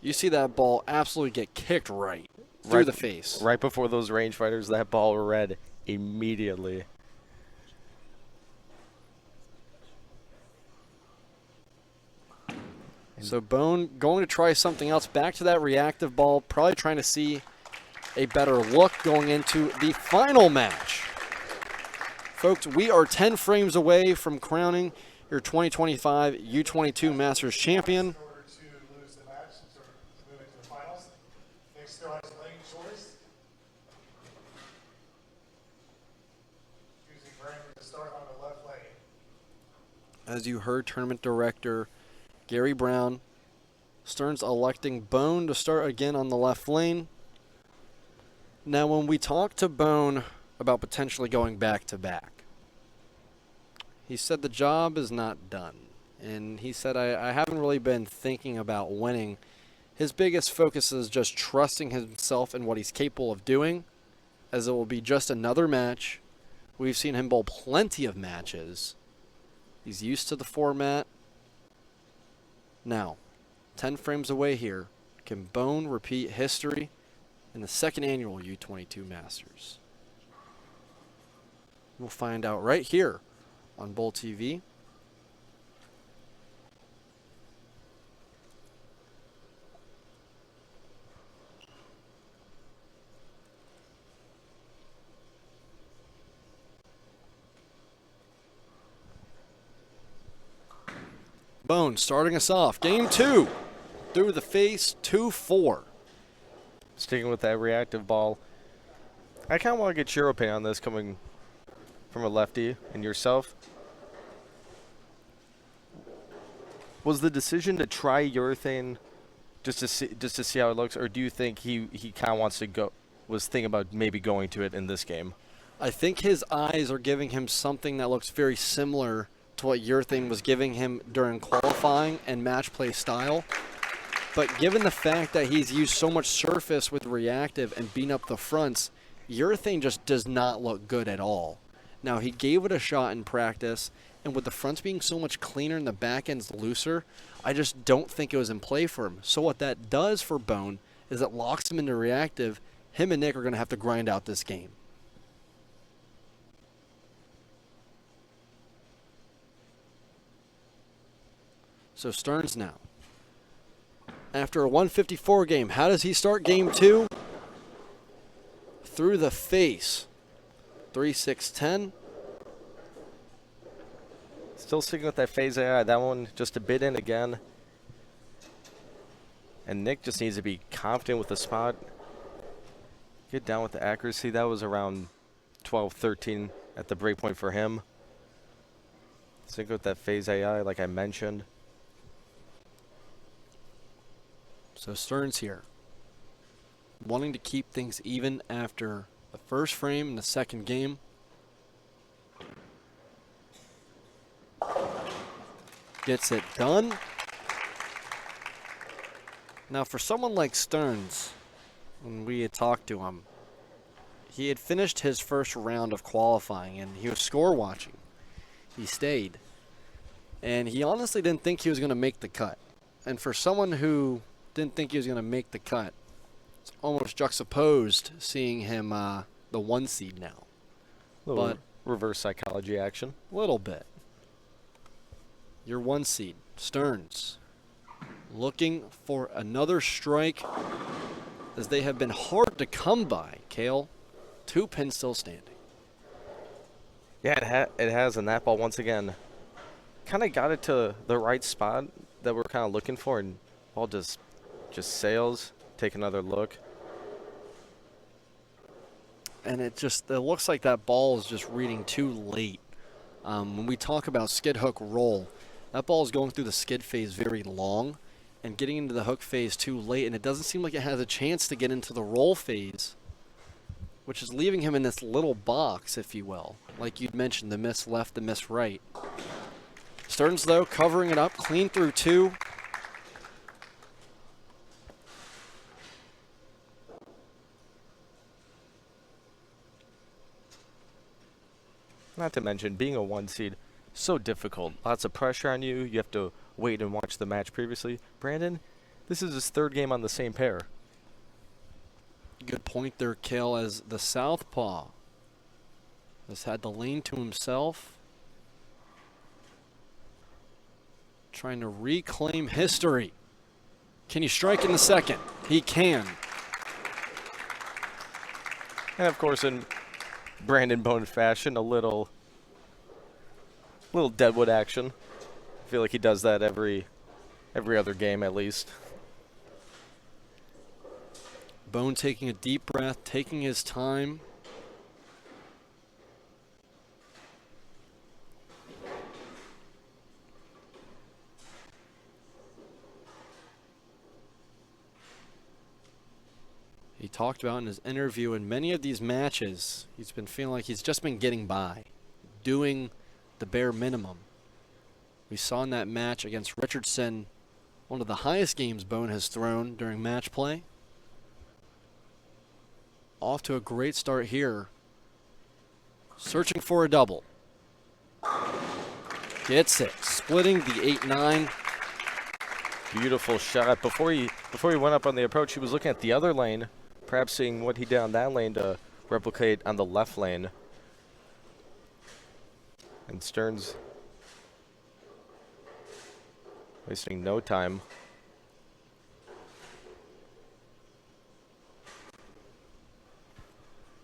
you see that ball absolutely get kicked right through the face. Right before those rangefighters, that ball read immediately. So Bone going to try something else. Back to that reactive ball, probably trying to see a better look going into the final match. Folks, we are 10 frames away from crowning your 2025 U22 Masters champion. In order to lose the match, so we're moving to the finals. Nick still has lane choice. Choosing Brandon to start on the left lane. As you heard, tournament director Gary Brown. Stearns electing Bone to start again on the left lane. Now, when we talked to Bone about potentially going back-to-back, he said the job is not done. And he said, I haven't really been thinking about winning. His biggest focus is just trusting himself and what he's capable of doing, as it will be just another match. We've seen him bowl plenty of matches. He's used to the format. Now, 10 frames away here, can Bone repeat history in the second annual U22 Masters? We'll find out right here on Bowl TV. Bone starting us off. Game 2. Through the face, 2-4. Sticking with that reactive ball. I kind of want to get your opinion on this coming from a lefty and yourself. Was the decision to try urethane just to see how it looks, or do you think he kind of wants to go, was thinking about maybe going to it in this game? I think his eyes are giving him something that looks very similar to what urethane was giving him during qualifying and match play style. But given the fact that he's used so much surface with reactive and beating up the fronts, urethane just does not look good at all. Now, he gave it a shot in practice, and with the fronts being so much cleaner and the back end's looser, I just don't think it was in play for him. So what that does for Bone is it locks him into reactive. Him and Nick are going to have to grind out this game. So Stearns now. After a 154 game, how does he start game 2? Through the face. 3-6-10. Still sticking with that phase AI. That one just a bit in again. And Nick just needs to be confident with the spot. Get down with the accuracy. That was around 12, 13 at the break point for him. Sync with that phase AI like I mentioned. So Stearns here, wanting to keep things even after the first frame in the second game. Gets it done. Now for someone like Stearns, when we had talked to him, he had finished his first round of qualifying and he was score watching. He stayed. And he honestly didn't think he was going to make the cut. And for someone who didn't think he was going to make the cut, it's almost juxtaposed seeing him the 1 seed now. Little reverse psychology action. Little bit. Your 1 seed, Stearns, looking for another strike as they have been hard to come by. Kale, 2 pins still standing. Yeah, it has, and that ball once again kind of got it to the right spot that we're kind of looking for, and ball just sails. Take another look. And it looks like that ball is just reading too late. When we talk about skid hook roll, that ball is going through the skid phase very long and getting into the hook phase too late, and it doesn't seem like it has a chance to get into the roll phase, which is leaving him in this little box, if you will. Like you'd mentioned, the miss left, the miss right. Stearns, though, covering it up, clean through 2. Not to mention, being a 1 seed, so difficult. Lots of pressure on you. You have to wait and watch the match previously. Brandon, this is his 3rd game on the same pair. Good point there, Kale, as the southpaw has had the lane to himself. Trying to reclaim history. Can he strike in the second? He can. And of course, in Brandon Bone fashion, a little Deadwood action. I feel like he does that every other game at least. Bone taking a deep breath, taking his time. He talked about in his interview, in many of these matches, he's been feeling like he's just been getting by, doing the bare minimum. We saw in that match against Richardson, one of the highest games Bone has thrown during match play. Off to a great start here. Searching for a double. Gets it. Splitting the 8-9. Beautiful shot. Before he went up on the approach, he was looking at the other lane, perhaps seeing what he did on that lane to replicate on the left lane. And Stearns wasting no time.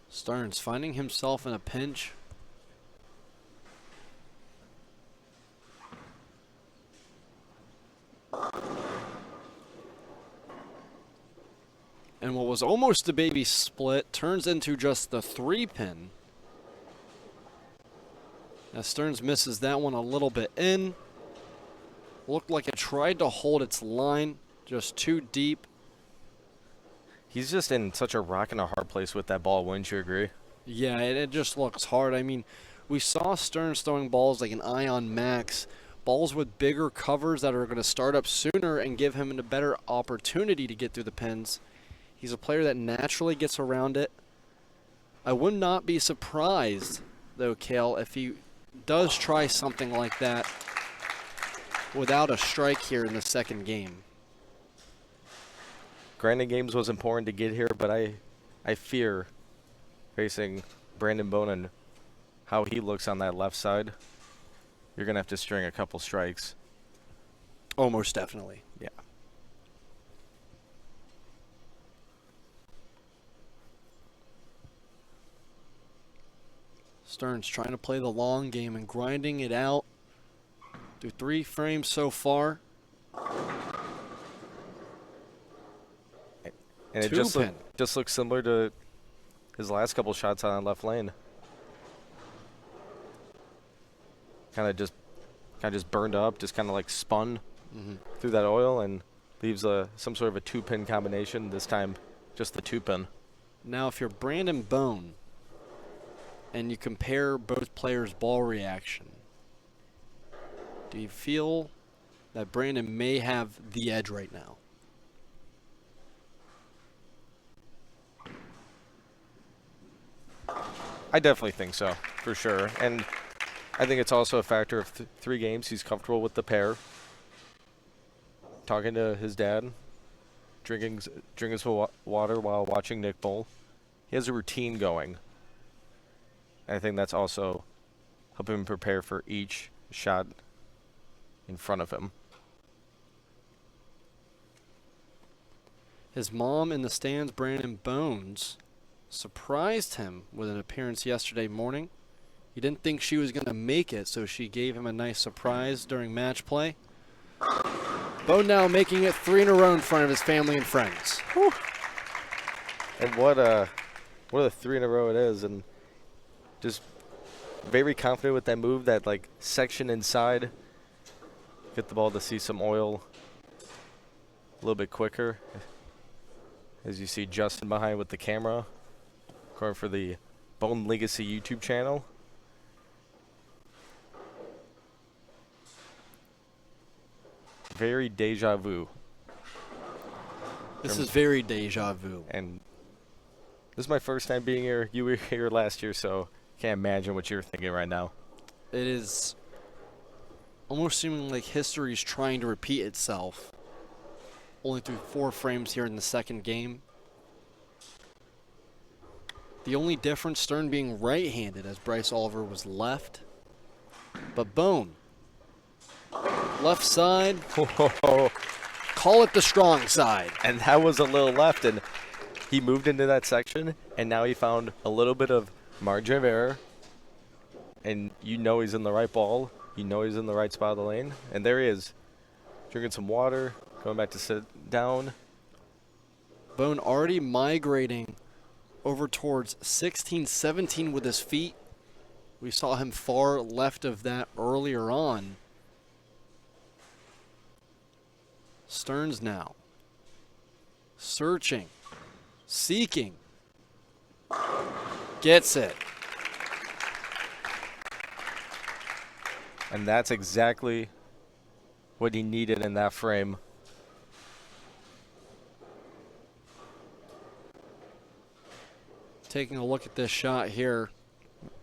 Stearns finding himself in a pinch. And what was almost a baby split turns into just the 3-pin. As Stearns misses that one a little bit in. Looked like it tried to hold its line, just too deep. He's just in such a rock and a hard place with that ball, wouldn't you agree? Yeah, it just looks hard. I mean, we saw Stearns throwing balls like an Ion Max, balls with bigger covers that are going to start up sooner and give him a better opportunity to get through the pins. He's a player that naturally gets around it. I would not be surprised, though, Kale, if he does try something like that without a strike here in the second game. Granted, games was important to get here, but I fear facing Brandon Bone and how he looks on that left side. You're going to have to string a couple strikes. Almost definitely. Yeah. Stearns trying to play the long game and grinding it out through 3 frames so far. And it just looks similar to his last couple shots on left lane. Kind of just burned up, just kind of like spun through that oil and leaves some sort of a 2-pin combination. This time, just the 2-pin. Now, if you're Brandon Bone and you compare both players' ball reaction, do you feel that Brandon may have the edge right now? I definitely think so, for sure. And I think it's also a factor of 3 games. He's comfortable with the pair. Talking to his dad, drinking some water while watching Nick bowl. He has a routine going. I think that's also helping him prepare for each shot in front of him. His mom in the stands, Brandon Bones, surprised him with an appearance yesterday morning. He didn't think she was going to make it, so she gave him a nice surprise during match play. Bone now making it 3 in a row in front of his family and friends. Whew. And what a 3 in a row it is, and just very confident with that move, that like section inside. Get the ball to see some oil a little bit quicker. As you see Justin behind with the camera, going for the Bone Legacy YouTube channel. Very deja vu. This is very deja vu. And this is my first time being here. You were here last year, so can't imagine what you're thinking right now. It is almost seeming like history is trying to repeat itself. Only through 4 frames here in the second game. The only difference, Stern being right-handed as Bryce Oliver was left. But Bone, left side, call it the strong side. And that was a little left, and he moved into that section, and now he found a little bit of margin of error. And you know he's in the right ball. You know he's in the right spot of the lane. And there he is, drinking some water, going back to sit down. Bone already migrating over towards 16-17 with his feet. We saw him far left of that earlier on. Stearns now searching, seeking, gets it. And that's exactly what he needed in that frame. Taking a look at this shot here.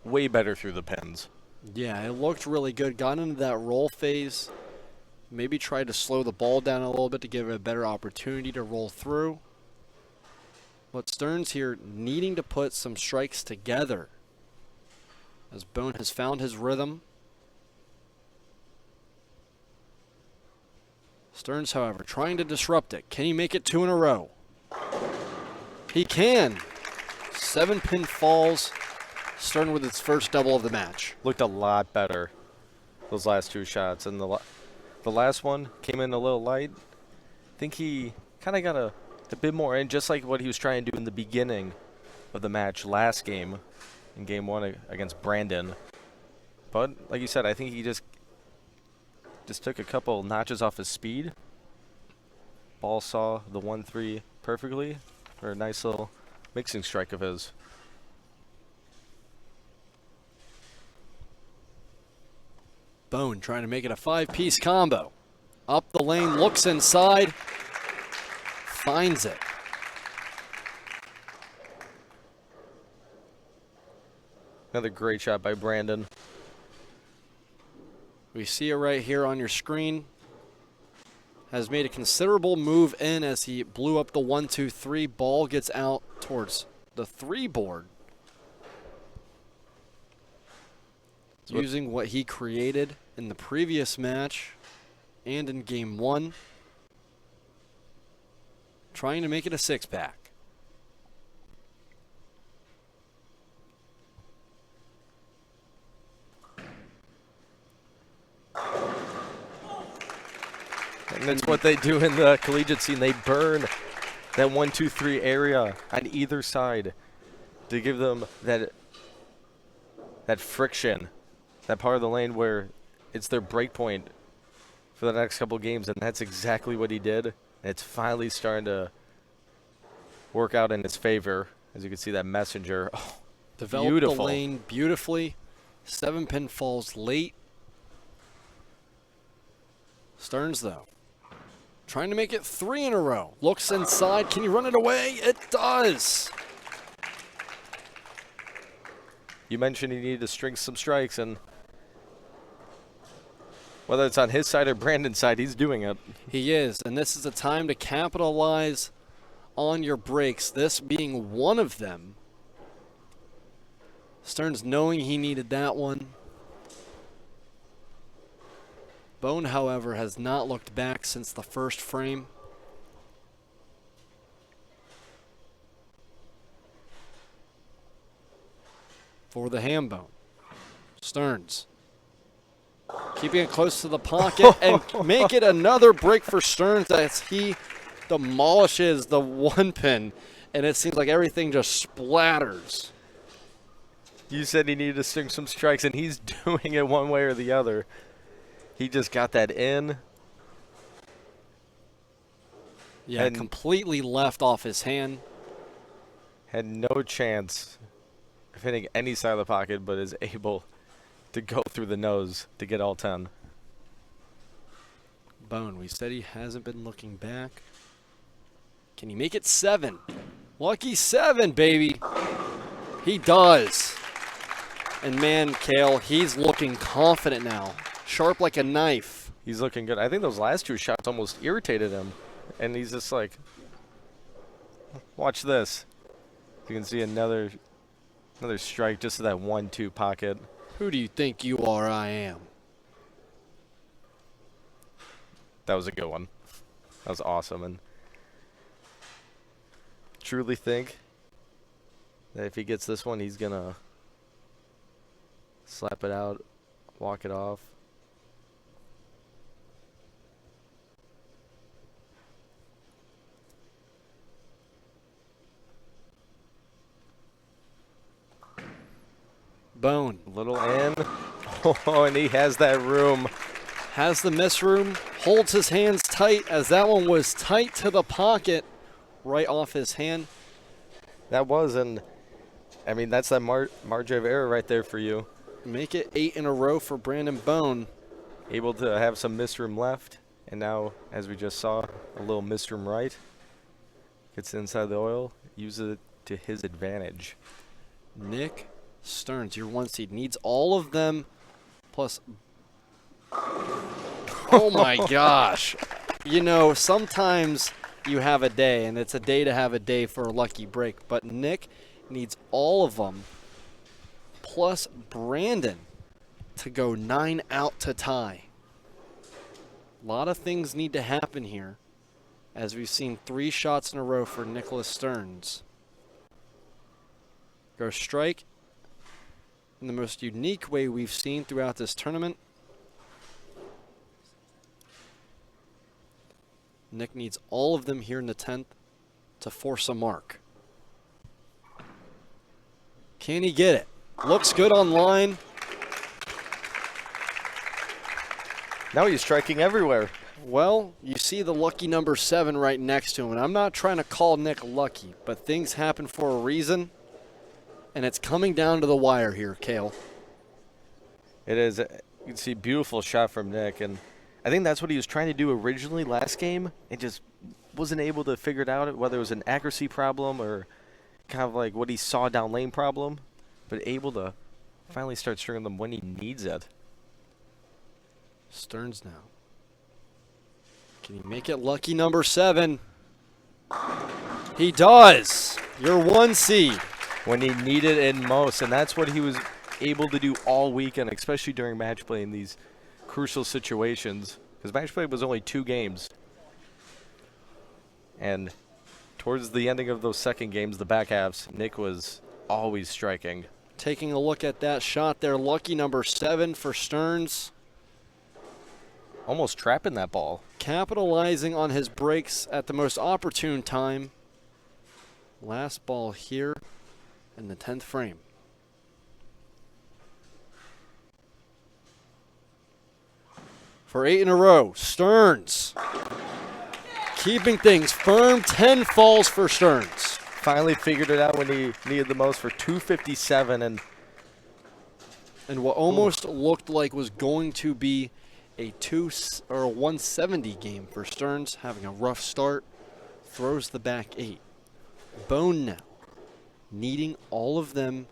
Way better through the pins. Yeah, it looked really good. Got into that roll phase. Maybe tried to slow the ball down a little bit to give it a better opportunity to roll through. But Stearns here needing to put some strikes together, as Bone has found his rhythm. Stearns, however, trying to disrupt it. Can he make it 2 in a row? He can. 7-pin falls. Stern with its first double of the match. Looked a lot better those last 2 shots. And the last one came in a little light. I think he kind of got a bit more in, just like what he was trying to do in the beginning of the match last game, in game 1 against Brandon. But like you said, I think he just took a couple notches off his speed. Ball saw the 1-3 perfectly for a nice little mixing strike of his. Bone trying to make it a 5-piece combo. Up the lane, looks inside, finds it. Another great shot by Brandon. We see it right here on your screen. Has made a considerable move in as he blew up the 1-2-3. Ball gets out towards the 3 board. Using what he created in the previous match and in game 1. Trying to make it a 6-pack. And that's what they do in the collegiate scene. They burn that 1-2-3 area on either side to give them that friction, that part of the lane where it's their break point for the next couple games, and that's exactly what he did. And it's finally starting to work out in his favor. As you can see, that messenger, Developed beautiful. the lane beautifully. 7-pin falls late. Stearns, though, trying to make it 3 in a row. Looks inside. Can you run it away? It does. You mentioned he needed to string some strikes, and whether it's on his side or Brandon's side, he's doing it. He is, and this is a time to capitalize on your breaks, this being one of them. Stearns knowing he needed that one. Bone, however, has not looked back since the first frame. For the ham bone. Stearns keeping it close to the pocket and make it another break for Stearns as he demolishes the 1-pin, and it seems like everything just splatters. You said he needed to string some strikes, and he's doing it one way or the other. He just got that in. Yeah, And completely left off his hand. had no chance of hitting any side of the pocket, but is able to go through the nose to get all 10. Bone, we said he hasn't been looking back. Can he make it 7? Lucky 7, baby. He does. And man, Kale, he's looking confident now. Sharp like a knife. He's looking good. I think those last 2 shots almost irritated him. And he's just like, watch this. You can see another strike just to that 1-2 pocket. Who do you think you are? I am. That was a good one. That was awesome. And truly think that if he gets this one, he's going to slap it out, walk it off. Bone. Little in. Oh, and he has that room. Has the miss room. Holds his hands tight as that one was tight to the pocket. Right off his hand. That was, and I mean, that's that margin of error right there for you. Make it 8 in a row for Brandon Bone. Able to have some miss room left. And now, as we just saw, a little miss room right. Gets inside the oil. Uses it to his advantage. Nick Stearns, your 1 seed, needs all of them plus. Oh my gosh. You know, sometimes you have a day, and it's a day to have a day for a lucky break, but Nick needs all of them plus Brandon to go 9 out to tie. A lot of things need to happen here, as we've seen 3 shots in a row for Nicholas Stearns. Go strike in the most unique way we've seen throughout this tournament. Nick needs all of them here in the 10th to force a mark. Can he get it? Looks good on line. Now he's striking everywhere. Well, you see the lucky number 7 right next to him, and I'm not trying to call Nick lucky, but things happen for a reason, and it's coming down to the wire here, Kale. It is. You can see beautiful shot from Nick, and I think that's what he was trying to do originally last game, and just wasn't able to figure it out, whether it was an accuracy problem or kind of like what he saw down lane problem, but able to finally start stringing them when he needs it. Stearns now. Can he make it lucky number 7? He does. Your 1 seed. When he needed it most, and that's what he was able to do all weekend, especially during match play in these crucial situations, because match play was only 2 games. And towards the ending of those second games, the back halves, Nick was always striking. Taking a look at that shot there, lucky number 7 for Stearns. Almost trapping that ball. Capitalizing on his breaks at the most opportune time. Last ball here in the 10th frame. For 8 in a row, Stearns keeping things firm. 10 falls for Stearns. Finally figured it out when he needed the most for 257, and what almost looked like was going to be a 170 game for Stearns, having a rough start, throws the back 8. Bone now, needing all of them.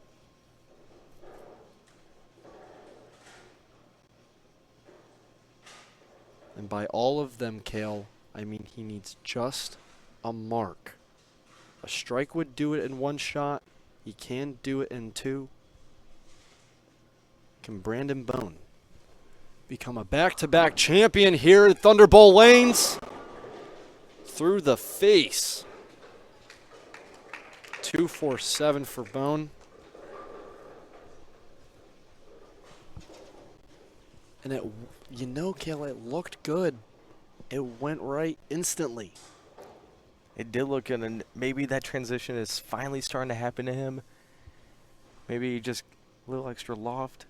And by all of them, Kale, I mean he needs just a mark. A strike would do it in 1 shot. He can do it in 2. Can Brandon Bone become a back-to-back champion here at Thunderbolt Lanes? Through the face. 247 for Bone. And it, you know, Kale, it looked good. It went right instantly. it did look good, and maybe that transition is finally starting to happen to him. Maybe just a little extra loft.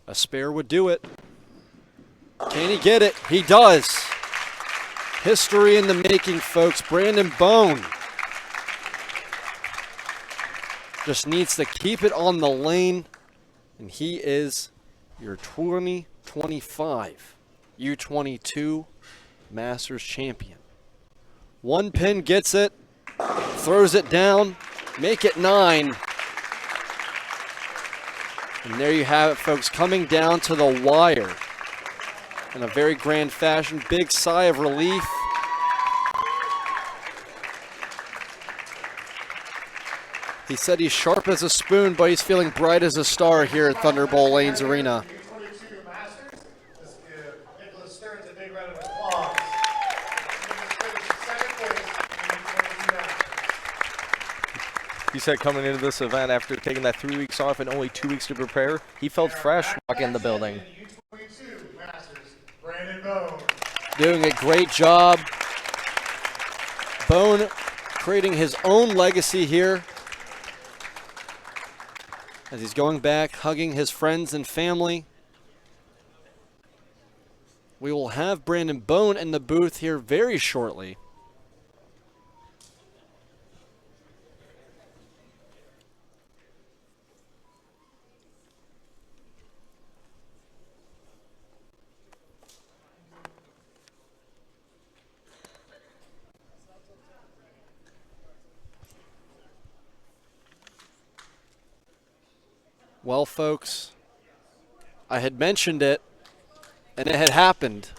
A spare would do it. Can he get it? He does. History in the making, folks. Brandon Bone just needs to keep it on the lane, and he is your 2025 U22 Masters champion. One pin gets it, throws it down, make it 9. And there you have it, folks, coming down to the wire in a very grand fashion. Big sigh of relief. He said he's sharp as a spoon, but he's feeling bright as a star here at Thunderbolt Lanes Arena. U22 Masters. Let's give Nicholas Stearns a big round of applause. Second place in U22 Masters. He said coming into this event after taking that 3 weeks off and only 2 weeks to prepare, he felt fresh walking in the building. U22 Masters, Brandon Bone. Doing a great job. Bone creating his own legacy here as he's going back, hugging his friends and family. We will have Brandon Bone in the booth here very shortly. Well, folks, I had mentioned it, and it had happened.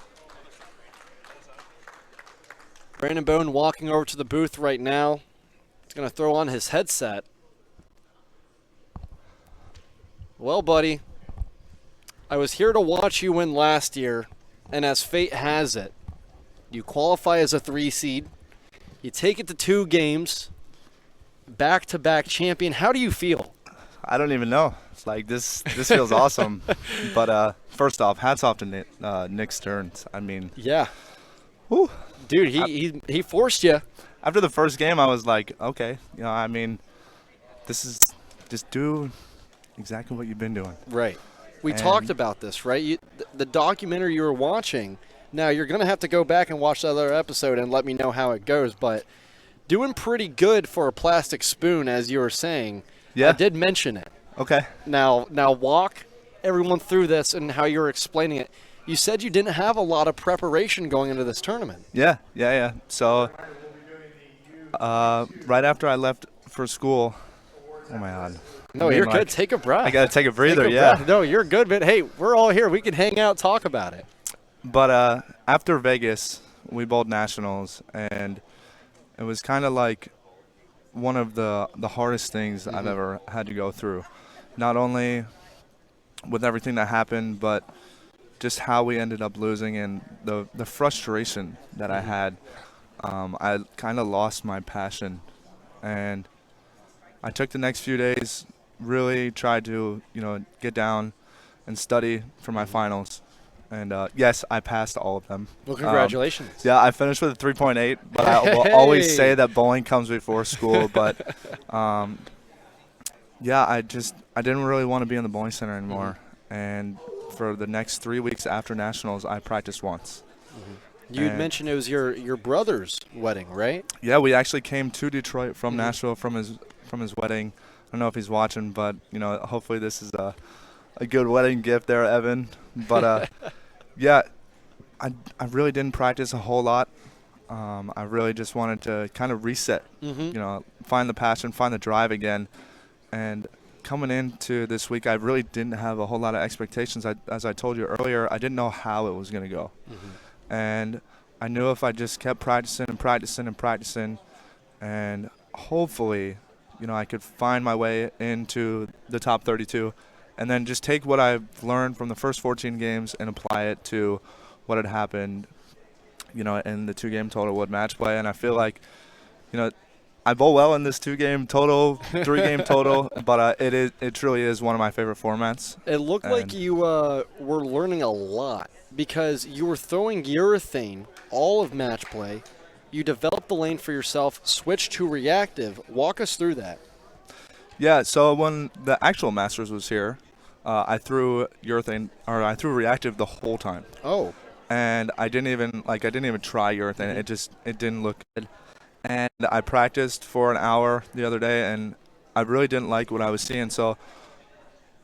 Brandon Bone walking over to the booth right now. He's going to throw on his headset. Well, buddy, I was here to watch you win last year, and as fate has it, you qualify as a 3 seed. You take it to 2 games, back-to-back champion. How do you feel? I don't even know. It's like this feels awesome. But first off, hats off to Nick Stearns. I mean, Yeah. whew. Dude, he forced you. After the first game, I was like, okay, I mean, this is just do exactly what you've been doing. Right. We And- talked about this, right? The documentary you were watching, now you're going to have to go back and watch the other episode and let me know how it goes, but doing pretty good for a plastic spoon, as you were saying. Yeah. I did mention it. Okay. Now walk everyone through this and how you were explaining it. You said you didn't have a lot of preparation going into this tournament. Yeah. So right after I left for school, oh my God. No, I mean, you're like, good. Take a breath. I got to take a breather, Take a yeah. breath. No, you're good, but hey, we're all here. We can hang out, talk about it. But after Vegas, we bowled nationals, and it was kind of like one of the hardest things I've ever had to go through. Not only with everything that happened, but just how we ended up losing and the frustration that I had. I kind of lost my passion, and I took the next few days, really tried to get down and study for my finals. And yes, I passed all of them. Well, congratulations. Yeah, I finished with a 3.8, but I will always say that bowling comes before school. But yeah, I didn't really want to be in the bowling center anymore. And for the next 3 weeks after nationals, I practiced once. You had mentioned it was your brother's wedding, right? Yeah, we actually came to Detroit from Nashville from his wedding. I don't know if he's watching, but hopefully this is a good wedding gift there, Evan. But yeah, I really didn't practice a whole lot. I really just wanted to kind of reset, find the passion, find the drive again. And coming into this week, I really didn't have a whole lot of expectations. As I told you earlier, I didn't know how it was going to go. And I knew if I just kept practicing and practicing and practicing, and hopefully, I could find my way into the top 32, and then just take what I've learned from the first 14 games and apply it to what had happened, in the 2-game total wood match play. And I feel like, I bowl well in this 2-game total, 3-game total, but it truly is one of my favorite formats. It looked like you were learning a lot because you were throwing urethane all of match play. You developed the lane for yourself, switched to reactive. Walk us through that. Yeah, so when the actual Masters was here, I threw reactive the whole time. Oh. And I didn't even try urethane. It didn't look good. And I practiced for an hour the other day, and I really didn't like what I was seeing. So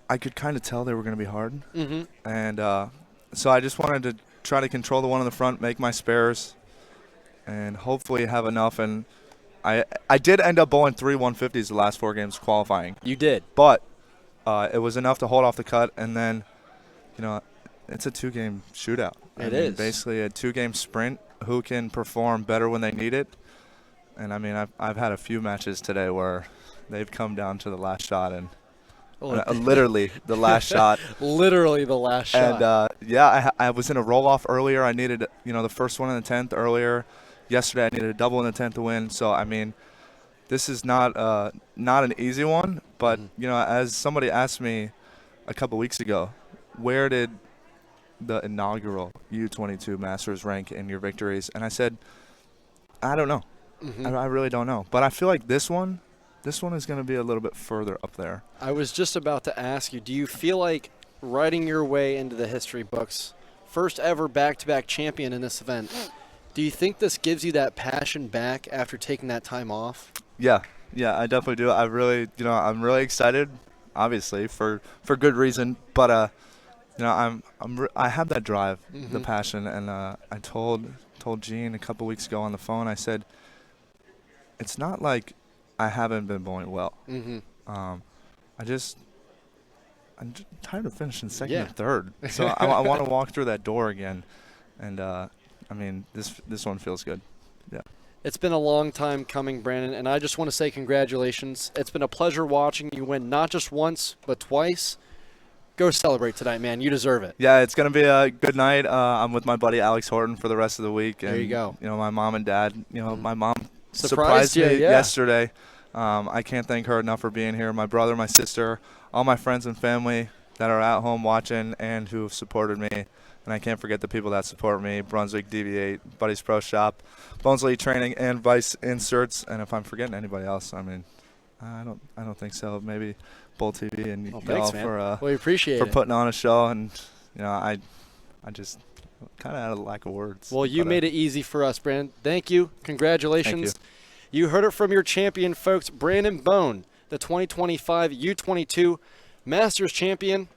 I could kind of tell they were going to be hard. And so I just wanted to try to control the one in the front, make my spares, and hopefully have enough. And I did end up bowling 3 150s the last 4 games qualifying. You did. But it was enough to hold off the cut, and then, it's a 2-game shootout. It is. Basically a 2-game sprint. Who can perform better when they need it? And, I've had a few matches today where they've come down to the last shot, and literally the last shot. Literally the last shot. And, yeah, I was in a roll-off earlier. I needed, the first one in the 10th earlier. Yesterday I needed a double in the 10th to win. So, this is not an easy one. But, as somebody asked me a couple weeks ago, where did the inaugural U22 Masters rank in your victories? And I said, I don't know. I really don't know. But I feel like this one is going to be a little bit further up there. I was just about to ask you, do you feel like writing your way into the history books, first ever back-to-back champion in this event, do you think this gives you that passion back after taking that time off? Yeah, I definitely do. I really, I'm really excited, obviously, for good reason. But, I have that drive, the passion. And I told Gene a couple weeks ago on the phone, I said, it's not like I haven't been bowling well. I'm just tired of finishing second and third. So I want to walk through that door again. And, this one feels good. Yeah. It's been a long time coming, Brandon, and I just want to say congratulations. It's been a pleasure watching you win not just once, but twice. Go celebrate tonight, man. You deserve it. Yeah, it's going to be a good night. I'm with my buddy Alex Horton for the rest of the week. And, there you go. My mom and dad, my mom surprised me yesterday. I can't thank her enough for being here. My brother, my sister, all my friends and family that are at home watching and who have supported me. And I can't forget the people that support me, Brunswick DV8, Buddy's Pro Shop, Bones Elite Training, and Vice Inserts. And if I'm forgetting anybody else, I don't think so. Maybe Bowl TV and thanks, y'all we appreciate for it. putting on a show. And, I just kind of had a lack of words. Well, you made it easy for us, Brandon. Thank you. Congratulations. Thank you heard it from your champion, folks. Brandon Bone, the 2025 U22 Masters champion.